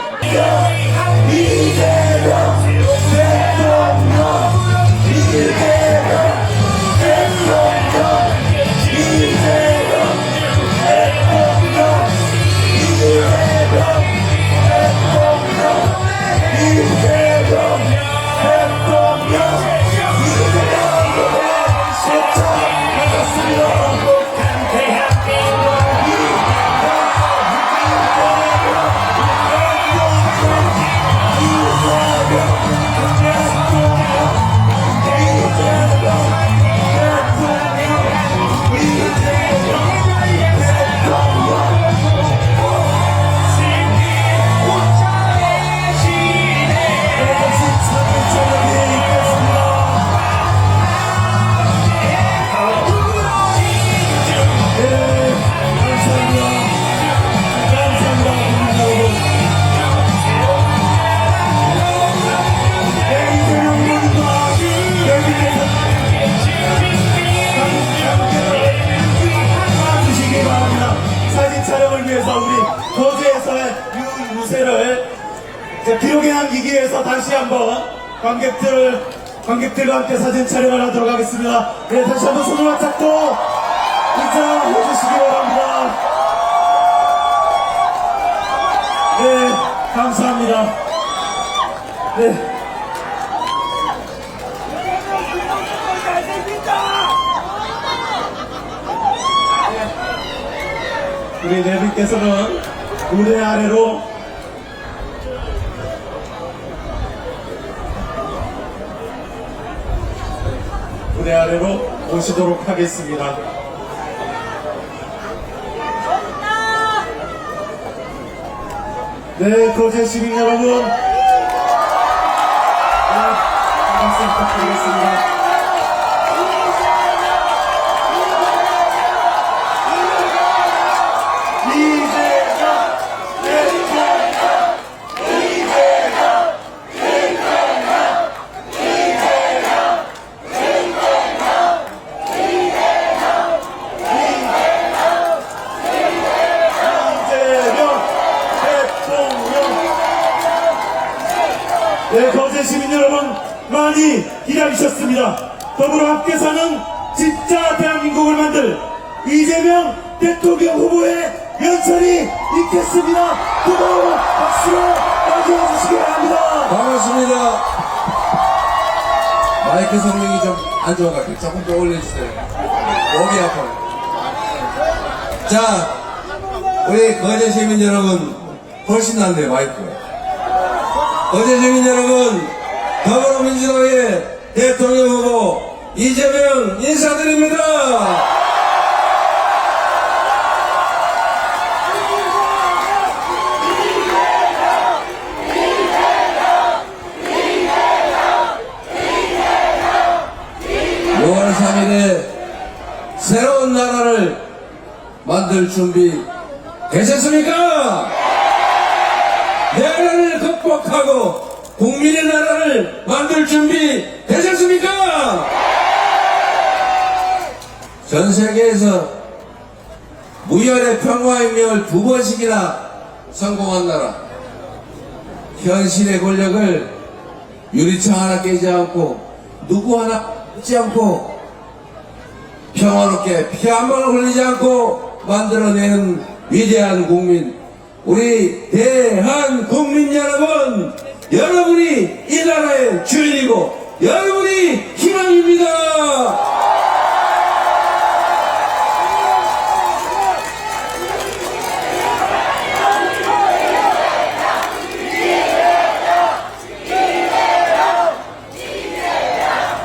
기록에 남기기 위해서 다시 한번 관객들과 함께 사진 촬영을 하도록 하겠습니다. 네, 다시 한번 손을 잡고 인사해 주시기 바랍니다. 네, 감사합니다. 네. 우리 네 분께서는 무대 아래로 오시도록 하겠습니다. 네, 거제 시민 여러분, 박수 부탁드리겠습니다. 거제 시민 여러분 많이 기다리셨습니다. 더불어 함께 사는 진짜 대한민국을 만들 이재명 대통령 후보의 연설이 있겠습니다. 뜨거운 박수로 맞이해주시기 바랍니다. 반갑습니다. 마이크 성능이 좀 안 좋은 것 같아요. 조금 더 올려주세요. 목이 아파요. 자, 우리 거제 시민 여러분, 훨씬 낫네요, 마이크가. 거제 시민 여러분, 더불어민주당의 대통령 후보 이재명 인사드립니다. 6월 3일에 새로운 나라를 만들 준비 되셨습니까? 내란을 극복하고 국민의 나라를 만들 준비 되셨습니까? 전 세계에서 무혈의 평화혁명을 2번씩이나 성공한 나라, 현실의 권력을 유리창 하나 깨지 않고 누구 하나 잊지 않고 평화롭게 피 한 방울 흘리지 않고 만들어낸 위대한 국민, 우리 대한 국민 여러분, 여러분이 이 나라의 주인이고 여러분이 희망입니다.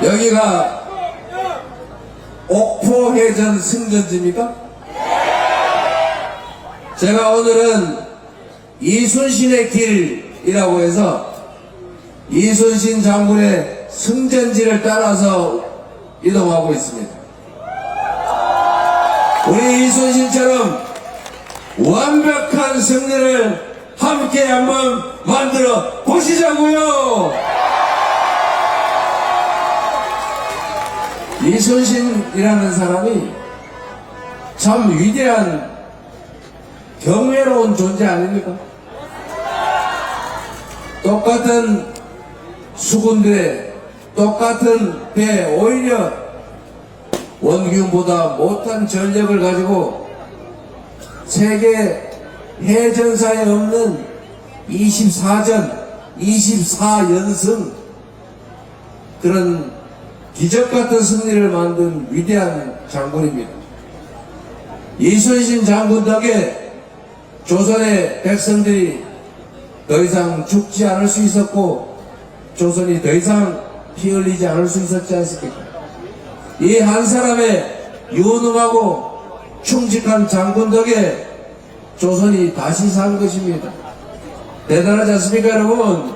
여기가 옥포해전 승전지입니까? 제가 오늘은 이순신의 길이라고 해서 이순신 장군의 승전지를 따라서 이동하고 있습니다. 우리 이순신처럼 완벽한 승리를 함께 한번 만들어 보시자고요. 이순신이라는 사람이 참 위대한 경외로운 존재 아닙니까? 똑같은 수군들의 똑같은 배, 오히려 원균보다 못한 전력을 가지고 세계 해전사에 없는 24전, 24연승 그런 기적같은 승리를 만든 위대한 장군입니다. 이순신 장군 덕에 조선의 백성들이 더 이상 죽지 않을 수 있었고 조선이 더 이상 피 흘리지 않을 수 있었지 않습니까? 이 한 사람의 유능하고 충직한 장군 덕에 조선이 다시 산 것입니다. 대단하지 않습니까, 여러분?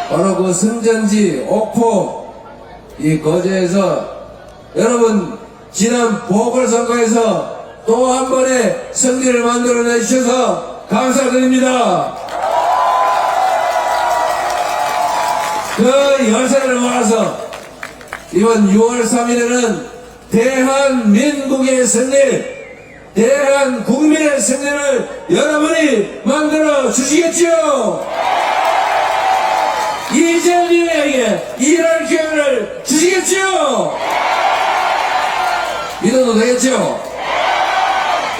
바로 그 승전지 옥포 이 거제에서 여러분 지난 보궐선거에서 또 한 번의 승리를 만들어내 주셔서 감사드립니다. 그 열세를 모아서 이번 6월 3일에는 대한민국의 승리, 대한국민의 승리를 여러분이 만들어 주시겠죠? 이재명에게 일할 기회를 주시겠죠? 믿어도 되겠죠?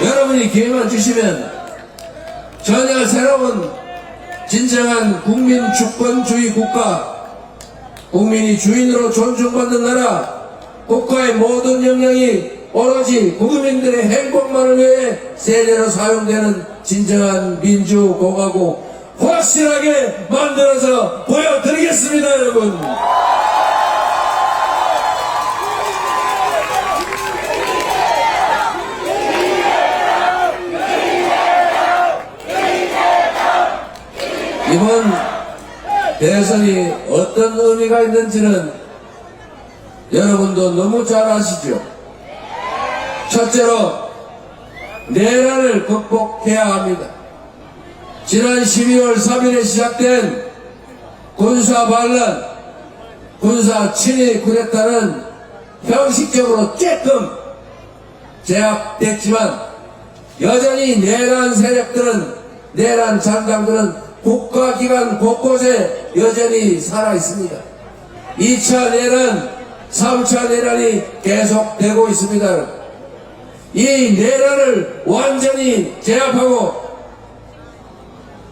여러분이 기회만 주시면 전혀 새로운 진정한 국민 주권주의 국가, 국민이 주인으로 존중받는 나라, 국가의 모든 역량이 오로지 국민들의 행복만을 위해 세대로 사용되는 진정한 민주공화국 확실하게 만들어서 보여드리겠습니다, 여러분. 이번 대선이 어떤 의미가 있는지는 여러분도 너무 잘 아시죠? 첫째로 내란을 극복해야 합니다. 지난 12월 3일에 시작된 군사 반란, 군사 친위 쿠데타는 형식적으로 조금 제압됐지만 여전히 내란 세력들은, 내란 잔당들은 국가기관 곳곳에 여전히 살아있습니다. 2차 내란, 3차 내란이 계속되고 있습니다. 이 내란을 완전히 제압하고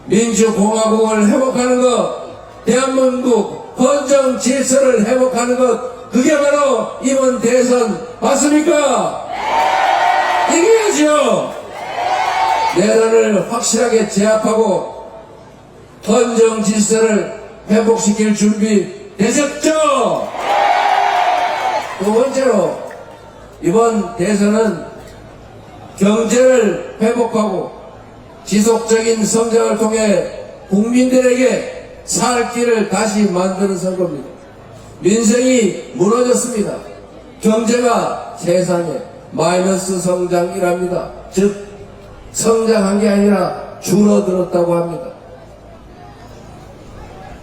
민주공화국을 회복하는 것, 대한민국 헌정 질서를 회복하는 것, 그게 바로 이번 대선 맞습니까? 이겨야죠. 내란을 확실하게 제압하고 헌정 질서를 회복시킬 준비 되셨죠? 두 번째로 이번 대선은 경제를 회복하고 지속적인 성장을 통해 국민들에게 살 길을 다시 만드는 선거입니다. 민생이 무너졌습니다. 경제가 세상에 마이너스 성장이랍니다. 즉 성장한 게 아니라 줄어들었다고 합니다.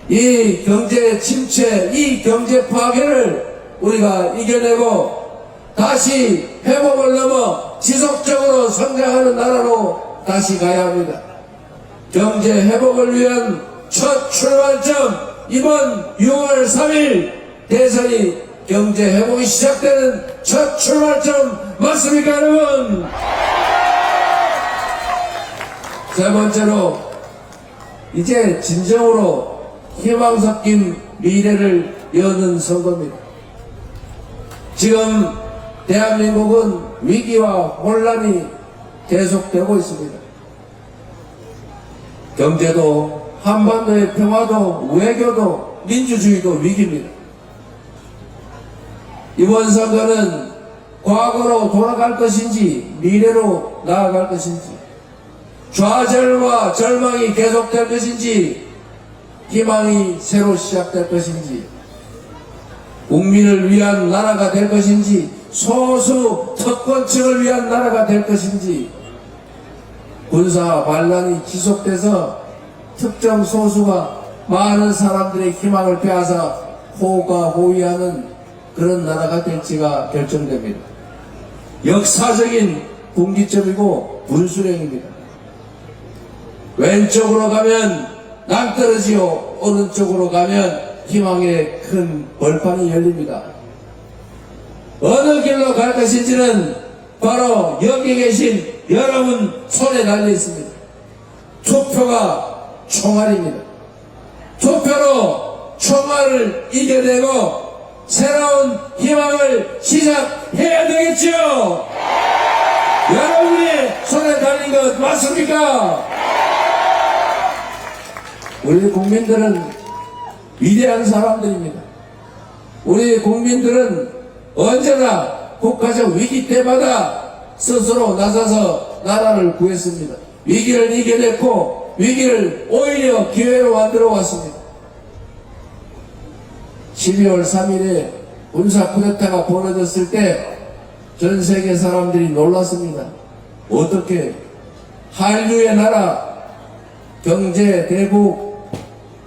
이 경제 침체, 이 경제 파괴를 우리가 이겨내고 다시 회복을 넘어 지속적으로 성장하는 나라로 다시 가야 합니다. 경제 회복을 위한 첫 출발점, 이번 6월 3일 대선이 경제 회복이 시작되는 첫 출발점 맞습니까, 여러분? 세 번째로 이제 진정으로 희망 섞인 미래를 여는 선거입니다. 지금 대한민국은 위기와 혼란이 계속되고 있습니다. 경제도, 한반도의 평화도, 외교도, 민주주의도 위기입니다. 이번 선거는 과거로 돌아갈 것인지 미래로 나아갈 것인지, 좌절과 절망이 계속될 것인지 희망이 새로 시작될 것인지, 국민을 위한 나라가 될 것인지, 소수 특권층을 위한 나라가 될 것인지, 군사 반란이 지속돼서 특정 소수가 많은 사람들의 희망을 빼앗아 호가호위하는 그런 나라가 될지가 결정됩니다. 역사적인 분기점이고 분수령입니다. 왼쪽으로 가면 낭떠러지요, 오른쪽으로 가면 희망의 큰 벌판이 열립니다. 어느 길로 갈 것인지는 바로 여기 계신 여러분 손에 달려 있습니다. 투표가 총알입니다. 투표로 총알을 이겨내고 새로운 희망을 시작해야 되겠죠? 여러분이 손에 달린 것 맞습니까? 우리 국민들은 위대한 사람들입니다. 우리 국민들은 언제나 국가적 위기 때마다 스스로 나서서 나라를 구했습니다. 위기를 이겨냈고 위기를 오히려 기회로 만들어 왔습니다. 12월 3일에 군사 쿠데타가 벌어졌을 때 전 세계 사람들이 놀랐습니다. 어떻게 한류의 나라, 경제 대국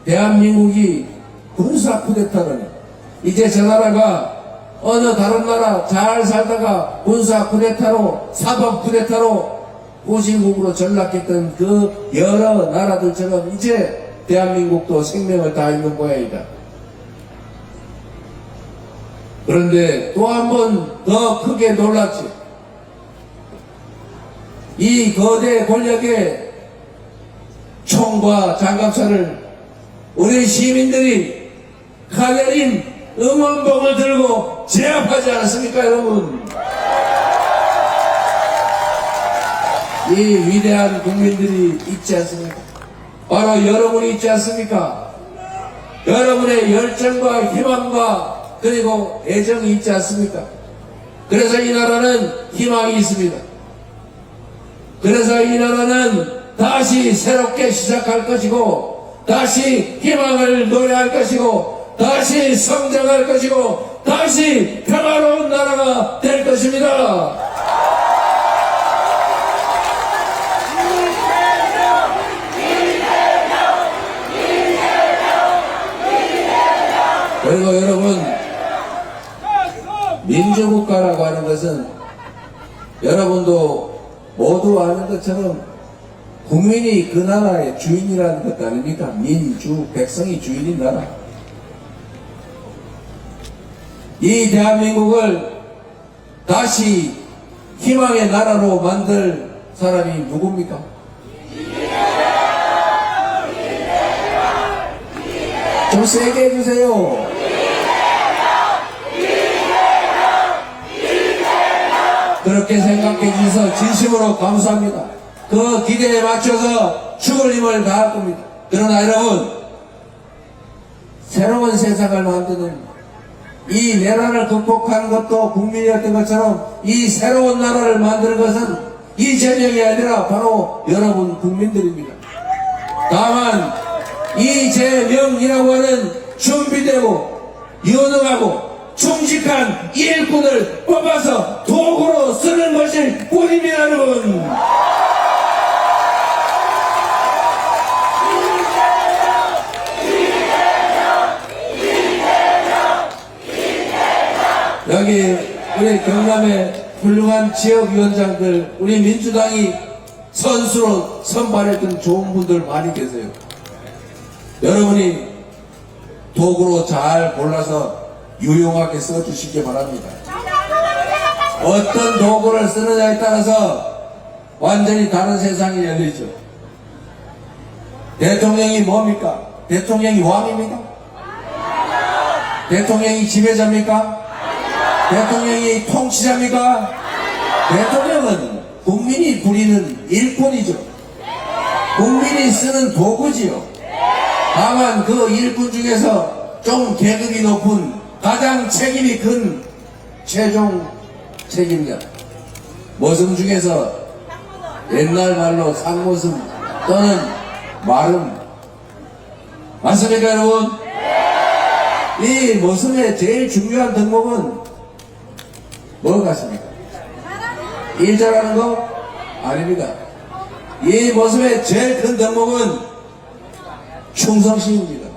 대한민국이 군사 쿠데타라니. 이제 저 나라가 어느 다른 나라 잘 살다가 군사 쿠데타로, 사법 쿠데타로 후진국으로 전락했던 그 여러 나라들처럼 이제 대한민국도 생명을 다하는 모양이다. 그런데 또 한 번 더 크게 놀랐죠. 이 거대 권력의 총과 장갑차를 우리 시민들이 가녀린 응원봉을 들고 제압하지 않았습니까, 여러분? 이 위대한 국민들이 있지 않습니까? 바로 여러분이 있지 않습니까? 여러분의 열정과 희망과 그리고 애정이 있지 않습니까? 그래서 이 나라는 희망이 있습니다. 그래서 이 나라는 다시 새롭게 시작할 것이고, 다시 희망을 노래할 것이고, 다시 성장할 것이고, 다시 평화로운 나라가 될 것입니다. 그리고 여러분, 민주국가라고 하는 것은 여러분도 모두 아는 것처럼 국민이 그 나라의 주인이라는 것 아닙니까? 민주, 백성이 주인인 나라. 이 대한민국을 다시 희망의 나라로 만들 사람이 누굽니까? 좀 세게 해주세요. 그렇게 생각해 주셔서 진심으로 감사합니다. 그 기대에 맞춰서 죽을 힘을 다할 겁니다. 그러나 여러분, 새로운 세상을 만드는 이 내란을 극복한 것도 국민이었던 것처럼 이 새로운 나라를 만드는 것은 이재명이 아니라 바로 여러분 국민들입니다. 다만 이재명이라고 하는 준비되고 유능하고 충직한 일꾼을 뽑아서 도구로 쓰는 것일 뿐입니다, 여러분. 여기 우리 경남의 훌륭한 지역위원장들, 우리 민주당이 선수로 선발했던 좋은 분들 많이 계세요. 여러분이 도구로 잘 골라서 유용하게 써주시기 바랍니다. 어떤 도구를 쓰느냐에 따라서 완전히 다른 세상이 열리죠. 대통령이 뭡니까? 대통령이 왕입니까? 대통령이 지배자입니까? 대통령이 통치자입니까? 대통령은 국민이 부리는 일꾼이죠. 국민이 쓰는 도구지요. 다만 그 일꾼 중에서 좀 계급이 높은 가장 책임이 큰 최종 책임자, 모성 중에서 옛날 말로 상모성 또는 마름, 맞습니까 여러분? 이 모성의 제일 중요한 덕목은 뭐 같습니까? 일 잘하는 거? 아닙니다. 이 모습의 제일 큰 덕목은 충성심입니다.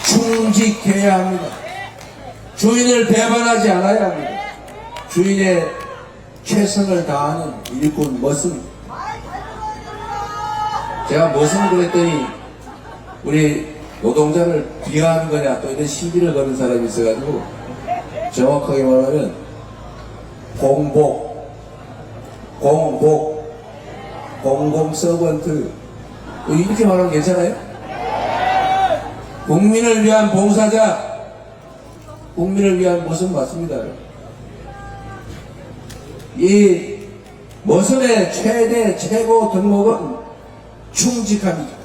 충직해야 합니다. 주인을 배반하지 않아야 합니다. 주인의 최선을 다하는 일꾼 머슴. 제가 머슴 그랬더니 우리 노동자를 비하하는 거냐 또 이런 시비를 거는 사람이 있어가지고 정확하게 말하면 공공서번트 이렇게 말하면 괜찮아요? 국민을 위한 봉사자, 국민을 위한 모습 맞습니다. 이 모습의 최대 최고 덕목은 충직합니다.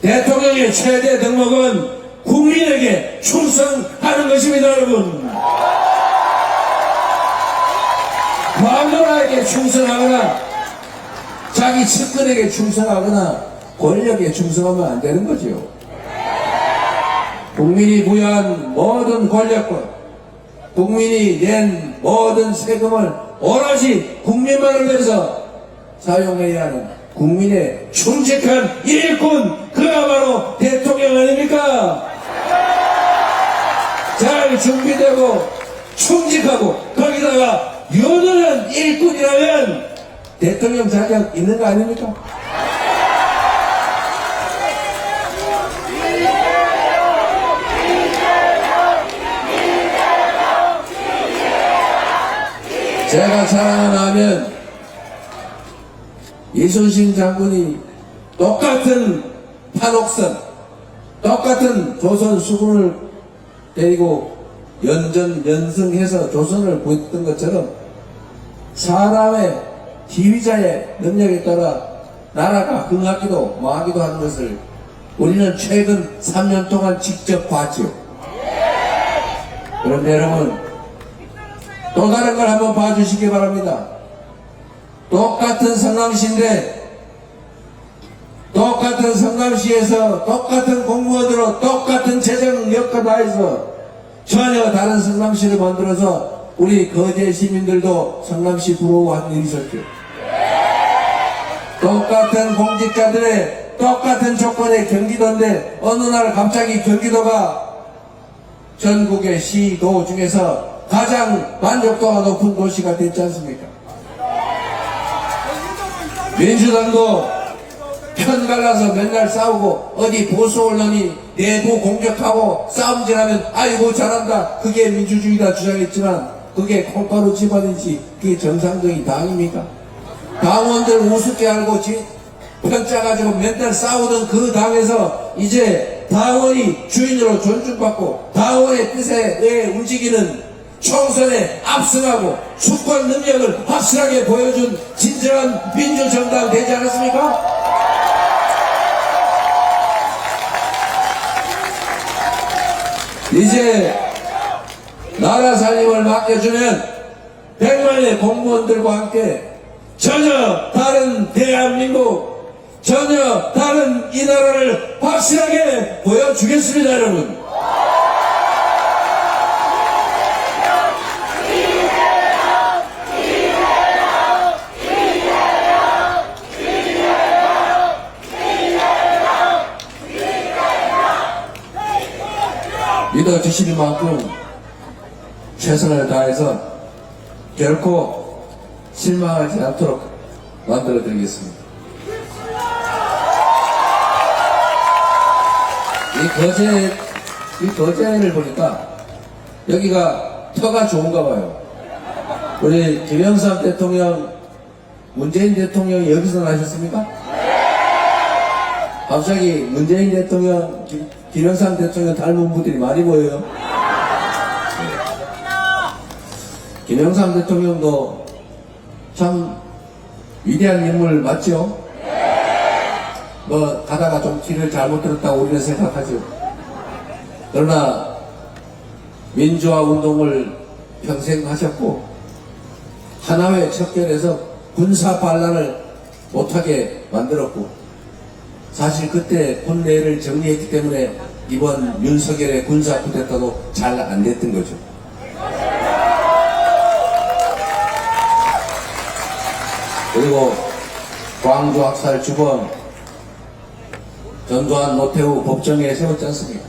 대통령의 최대 덕목은 국민에게 충성하는 것입니다, 여러분. 마누라에게 충성하거나 자기 측근에게 충성하거나 권력에 충성하면 안 되는 거지요. 국민이 부여한 모든 권력과 국민이 낸 모든 세금을 오롯이 국민만을 위해서 사용해야 하는 국민의 충직한 일꾼, 그가 바로 대통령 아닙니까? 잘 준비되고 충직하고 거기다가 유능한 일꾼이라면 대통령 자격 있는 거 아닙니까? 제가 자랑하면 이순신 장군이 똑같은 판옥선, 똑같은 조선 수군을 데리고 연승해서 조선을 구했던 것처럼 사람의 지휘자의 능력에 따라 나라가 흥하기도 망하기도 하는 것을 우리는 최근 3년 동안 직접 봤죠. 그런데 여러분, 또 다른 걸 한번 봐주시기 바랍니다. 똑같은 성남시인데 똑같은 성남시에서 똑같은 공무원으로 똑같은 재정 역할 다해서 전혀 다른 성남시를 만들어서 우리 거제 시민들도 성남시 부러워하는 일이 있었죠. 똑같은 공직자들의 똑같은 조건의 경기도인데 어느 날 갑자기 경기도가 전국의 시도 중에서 가장 만족도가 높은 도시가 됐지 않습니까? 민주당도 편 갈라서 맨날 싸우고 어디 보수 언론이 내부 공격하고 싸움질하면 아이고 잘한다 그게 민주주의다 주장했지만 그게 콩가루 집안인지 그게 정상적인 당입니까? 당원들 우습게 알고 편짜 가지고 맨날 싸우던 그 당에서 이제 당원이 주인으로 존중받고 당원의 뜻에 의해 움직이는 총선에 압승하고 주권 능력을 확실하게 보여준 진정한 민주정당 되지 않았습니까? 이제 나라 살림을 맡겨주면 100만의 공무원들과 함께 전혀 다른 대한민국, 전혀 다른 이 나라를 확실하게 보여주겠습니다, 여러분. 믿어주시는 만큼 최선을 다해서 결코 실망하지 않도록 만들어 드리겠습니다. 이 거제를 보니까 여기가 터가 좋은가 봐요. 우리 김영삼 대통령, 문재인 대통령이 여기서 나셨습니까? 갑자기 문재인 대통령, 김영삼 대통령 닮은 분들이 많이 보여요. 김영삼 대통령도 참 위대한 인물 맞죠? 뭐 가다가 좀 길을 잘못 들었다고 우리는 생각하죠. 그러나 민주화 운동을 평생 하셨고 하나회 척결해서 군사 반란을 못하게 만들었고 사실 그때 군내를 정리했기 때문에 이번 윤석열의 군사 쿠데타도 잘 안 됐던 거죠. 그리고 광주 학살 주범 전두환 노태우 법정에 세웠지 않습니까?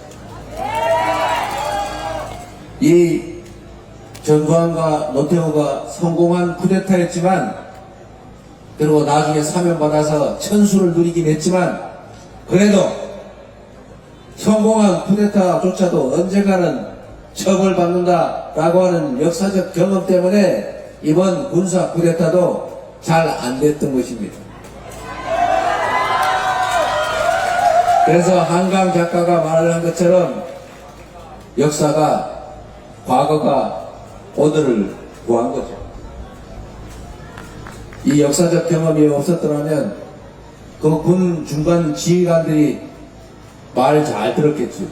이 전두환과 노태우가 성공한 쿠데타였지만 그리고 나중에 사면받아서 천수를 누리긴 했지만 그래도 성공한 쿠데타조차도 언젠가는 처벌받는다라고 하는 역사적 경험 때문에 이번 군사 쿠데타도 잘 안 됐던 것입니다. 그래서 한강 작가가 말을 한 것처럼 역사가 과거가 오늘을 구한 거죠. 이 역사적 경험이 없었더라면 그 군 중간 지휘관들이 말 잘 들었겠죠.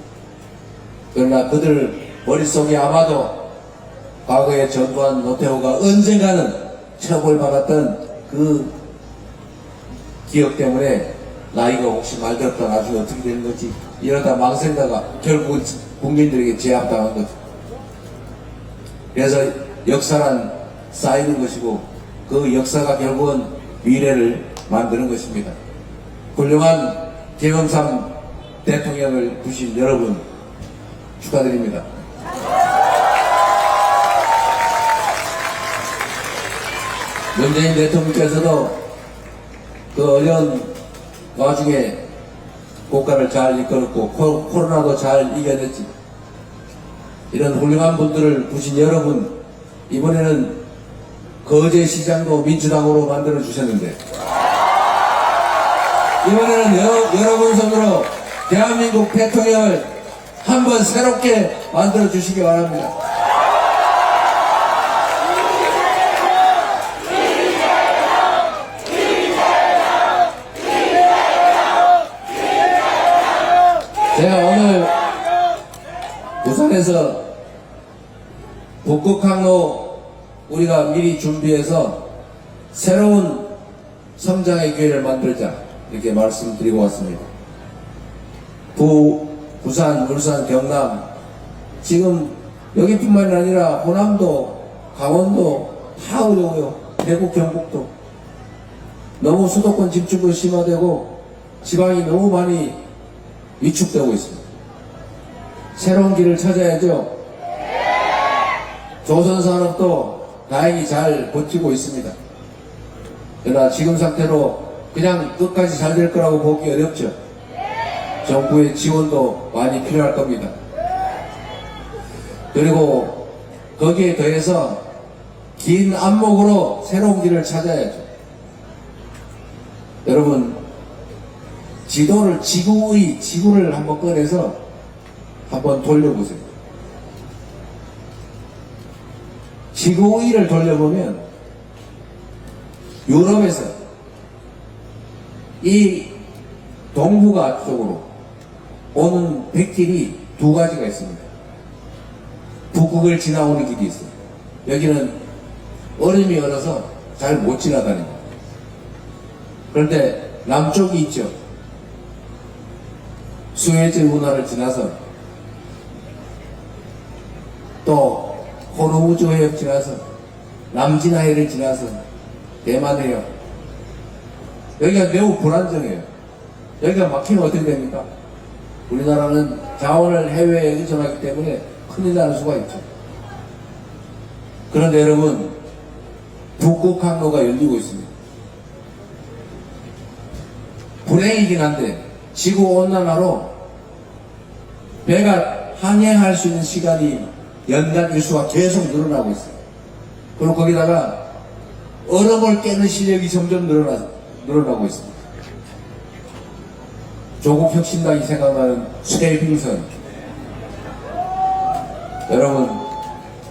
그러나 그들 머릿속에 아마도 과거의 전두환 노태우가 언젠가는 처벌받았던 그 기억 때문에 나이가 혹시 말 들었다 나중에 어떻게 되는 거지 이러다 망설다가 결국은 국민들에게 제압당한 거죠. 그래서 역사란 쌓이는 것이고 그 역사가 결국은 미래를 만드는 것입니다. 훌륭한 김영삼 대통령을 두신 여러분 축하드립니다. 문재인 대통령께서도 그 어려운 와중에 국가를 잘 이끌었고 코로나도 잘 이겨냈지. 이런 훌륭한 분들을 두신 여러분, 이번에는 거제시장도 민주당으로 만들어 주셨는데 이번에는 여러분 손으로 대한민국 대통령을 한번 새롭게 만들어 주시기 바랍니다. 제가 오늘 부산에서 북극항로 우리가 미리 준비해서 새로운 성장의 기회를 만들자 이렇게 말씀드리고 왔습니다. 부산, 울산, 경남 지금 여기뿐만 아니라 호남도 강원도 다 어려워요. 대구, 경북도 너무 수도권 집중도 심화되고 지방이 너무 많이 위축되고 있습니다. 새로운 길을 찾아야죠. 조선산업도 다행히 잘 버티고 있습니다. 그러나 지금 상태로 그냥 끝까지 잘 될 거라고 보기 어렵죠. 정부의 지원도 많이 필요할 겁니다. 그리고 거기에 더해서 긴 안목으로 새로운 길을 찾아야죠. 여러분, 지구를 한번 꺼내서 한번 돌려보세요. 지구의를 돌려보면 유럽에서 이 동북아 쪽으로 오는 백길이 두 가지가 있습니다. 북극을 지나오는 길이 있어요. 여기는 얼음이 얼어서 잘 못 지나다닙니다. 그런데 남쪽이 있죠. 수에즈 운하를 지나서 또 호르무즈 해협 지나서 남진해를 지나서 대만 해협. 여기가 매우 불안정해요. 여기가 막히면 어떻게 됩니까? 우리나라는 자원을 해외에 의존하기 때문에 큰일 나는 수가 있죠. 그런데 여러분, 북극 항로가 열리고 있습니다. 불행이긴 한데 지구온난화로 배가 항해할 수 있는 시간이 연간 일수가 계속 늘어나고 있어요. 그리고 거기다가 얼음을 깨는 실력이 점점 늘어나고 있습니다. 조국 혁신당이 생각나는 쇠빙선. 여러분,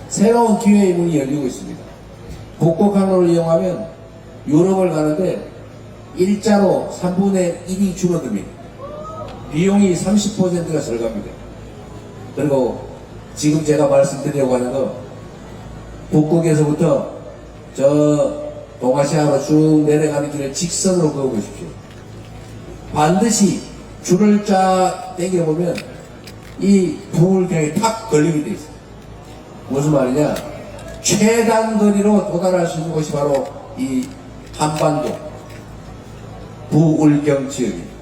새로운 기회의 문이 열리고 있습니다. 북극 항로를 이용하면 유럽을 가는데 일자로 3분의 1이 줄어듭니다. 비용이 30%가 절감입니다. 그리고 지금 제가 말씀드리려고 하는 거, 북극에서부터 저 동아시아로 쭉 내려가는 길을 직선으로 그어보십시오. 반드시 줄을 쫙 당겨보면 이 북극경에 탁 걸리게 돼 있어요. 무슨 말이냐? 최단 거리로 도달할 수 있는 곳이 바로 이 한반도 부울경 지역입니다.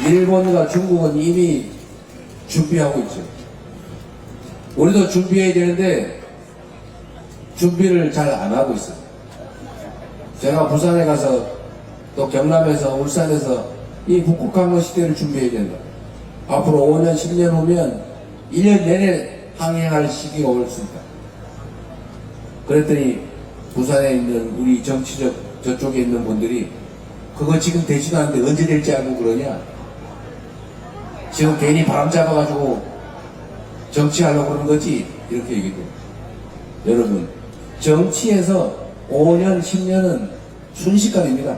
일본과 중국은 이미 준비하고 있죠. 우리도 준비해야 되는데 준비를 잘 안 하고 있어요. 제가 부산에 가서 또 경남에서 울산에서 이 북극항로 시대를 준비해야 된다. 앞으로 5년 10년 후면 1년 내내 항해할 시기가 올 수 있다. 그랬더니 부산에 있는 우리 정치적 저쪽에 있는 분들이 그거 지금 되지도 않는데 언제 될지 알고 그러냐? 지금 괜히 바람 잡아가지고 정치하려고 그러는 거지? 이렇게 얘기해요. 여러분, 정치에서 5년, 10년은 순식간입니다.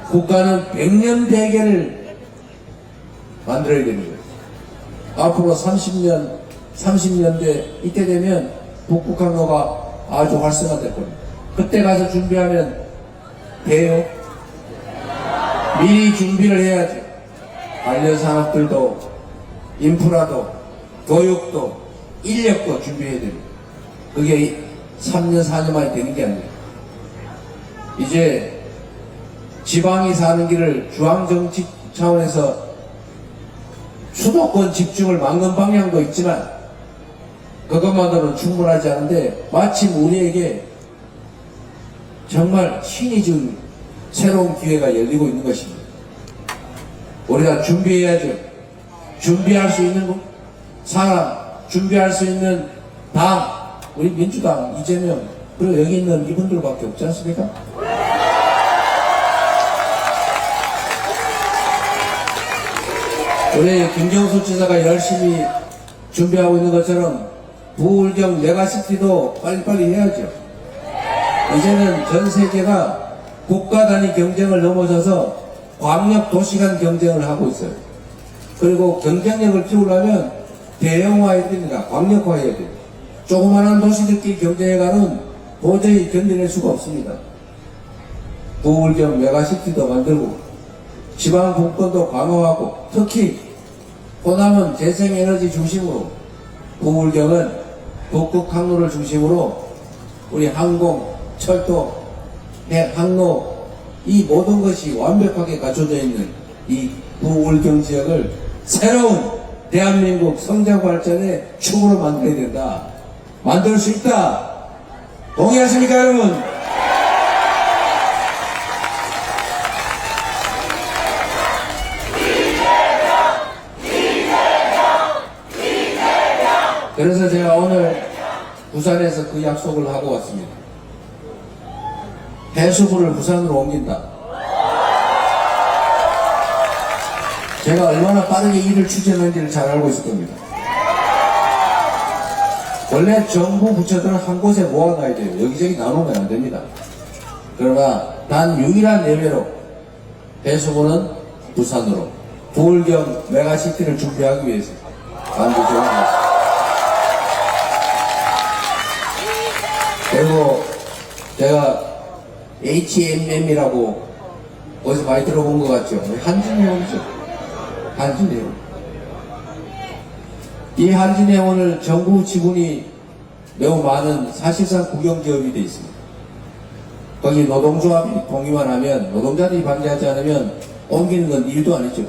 국가는 100년 대계를 만들어야 되는 거예요. 앞으로 30년대 이때 되면 북극항로가 아주 활성화될 겁니다. 그때 가서 준비하면 돼요. 미리 준비를 해야죠. 관련산업들도 인프라도 교육도 인력도 준비해야 됩니다. 그게 3년 4년 만에 되는 게 아니에요. 이제 지방이 사는 길을 중앙정치 차원에서 수도권 집중을 막는 방향도 있지만 그것만으로는 충분하지 않은데 마침 우리에게 정말 신이 준 새로운 기회가 열리고 있는 것입니다. 우리가 준비해야죠. 준비할 수 있는 사람, 준비할 수 있는 당, 우리 민주당, 이재명, 그리고 여기 있는 이분들밖에 없지 않습니까? 우리 김경수 지사가 열심히 준비하고 있는 것처럼 부울경 메가시티도 빨리빨리 해야죠. 이제는 전 세계가 국가 단위 경쟁을 넘어서서 광역 도시 간 경쟁을 하고 있어요. 그리고 경쟁력을 키우려면 대형화해야 됩니다. 광역화해야 돼요. 조그마한 도시들끼리 경쟁해가는 도저히 견뎌낼 수가 없습니다. 부울경 메가시티도 만들고 지방 분권도 강화하고 특히 호남은 재생에너지 중심으로 부울경은 북극 항로를 중심으로 우리 항공, 철도, 항로 이 모든 것이 완벽하게 갖춰져 있는 이 부울경 지역을 새로운 대한민국 성장 발전의 축으로 만들어야 된다. 만들 수 있다. 동의하십니까, 여러분? 그래서 제가 오늘 부산에서 그 약속을 하고 왔습니다. 해수부를 부산으로 옮긴다. 제가 얼마나 빠르게 일을 추진하는지를 잘 알고 있을 겁니다. 원래 정부 부처들은 한 곳에 모아놔야 돼요. 여기저기 나누면 안 됩니다. 그러나 단 유일한 예외로 해수부는 부산으로 부울경 메가시티를 준비하기 위해서 만들어진 것입니다. 그리고 제가 HMM이라고 어디서 많이 들어본 것 같죠? 한진해운이죠. 한진해운. 이 한진해운을 정부 지분이 매우 많은 사실상 국영기업이 되어 있습니다. 거기 노동조합이 동의만 하면, 노동자들이 반대하지 않으면 옮기는 건 일도 아니죠.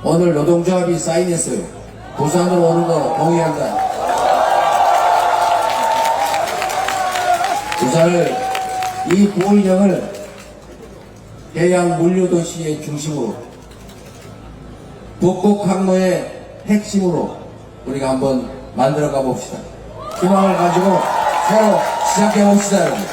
오늘 노동조합이 사인했어요. 부산으로 오는 거 동의한다. 부산을, 이 부울경을 해양 물류도시의 중심으로, 북극 항로의 핵심으로 우리가 한번 만들어가 봅시다. 희망을 가지고 새로 시작해 봅시다, 여러분.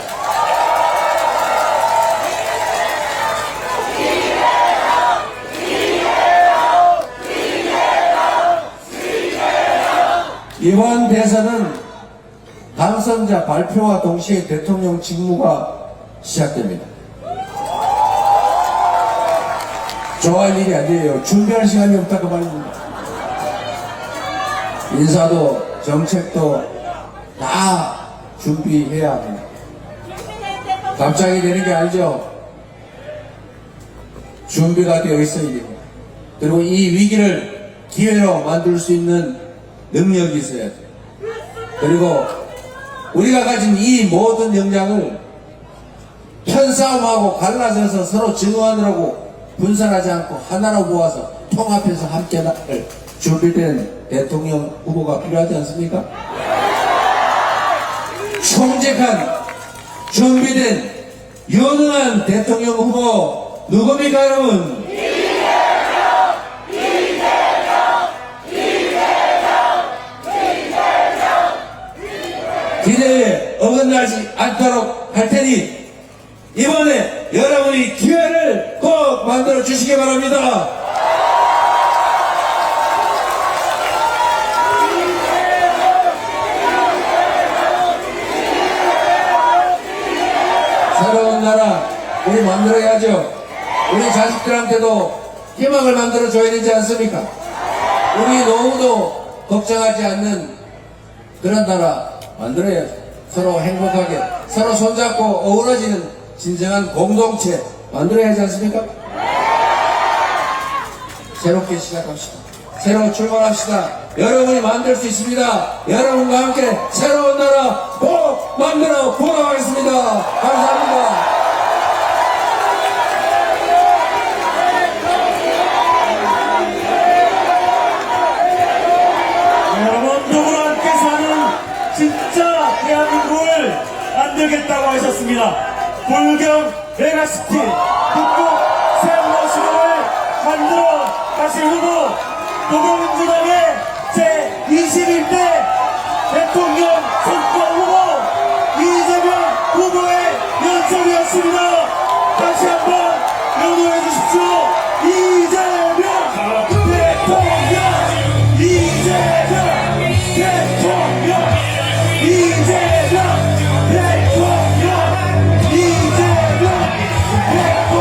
이번 대선은 당선자 발표와 동시에 대통령 직무가 시작됩니다. 좋아할 일이 아니에요. 준비할 시간이 없다고 말입니다. 인사도 정책도 다 준비해야 합니다. 갑자기 되는 게 아니죠. 준비가 되어 있어야 됩니다. 그리고 이 위기를 기회로 만들 수 있는 능력이 있어야 돼요. 그리고 우리가 가진 이 모든 역량을 편싸움하고 갈라져서 서로 증오하느라고 분산하지 않고 하나로 모아서 통합해서 함께 나갈 준비된 대통령 후보가 필요하지 않습니까? 총직한 준비된 유능한 대통령 후보 누굽니까, 여러분? 기대에 어긋나지 않도록 할 테니 이번에 여러분이 기회를 꼭 만들어 주시기 바랍니다. 새로운 나라 우리 만들어야죠. 우리 자식들한테도 희망을 만들어 줘야 되지 않습니까? 우리 노후도 걱정하지 않는 그런 나라 만들어야죠. 서로 행복하게 서로 손잡고 어우러지는 진정한 공동체 만들어야 하지 않습니까? 새롭게 시작합시다. 새로 출발합시다. 여러분이 만들 수 있습니다. 여러분과 함께 새로운 나라 꼭 만들어 보도록 하겠습니다. 감사합니다. 여러분, 누구나 함께 사는 진짜 대한민국을 만들겠다고 하셨습니다. 부울경 메가시티 북극 새로워시도를 만들어 가실 후보 더불어민주당의 제21대 대통령 선거 후보 이재명 후보의 연설이었습니다. 다시 한번 연호해 주십시오. 이재명 대통령, 이재명 대통령, 이재명 대통령, 이재명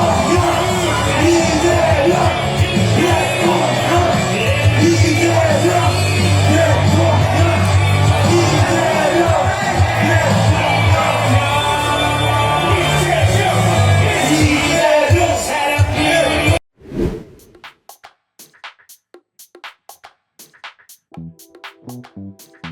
대통령, 이재명 대통령, 이재명 Thank you.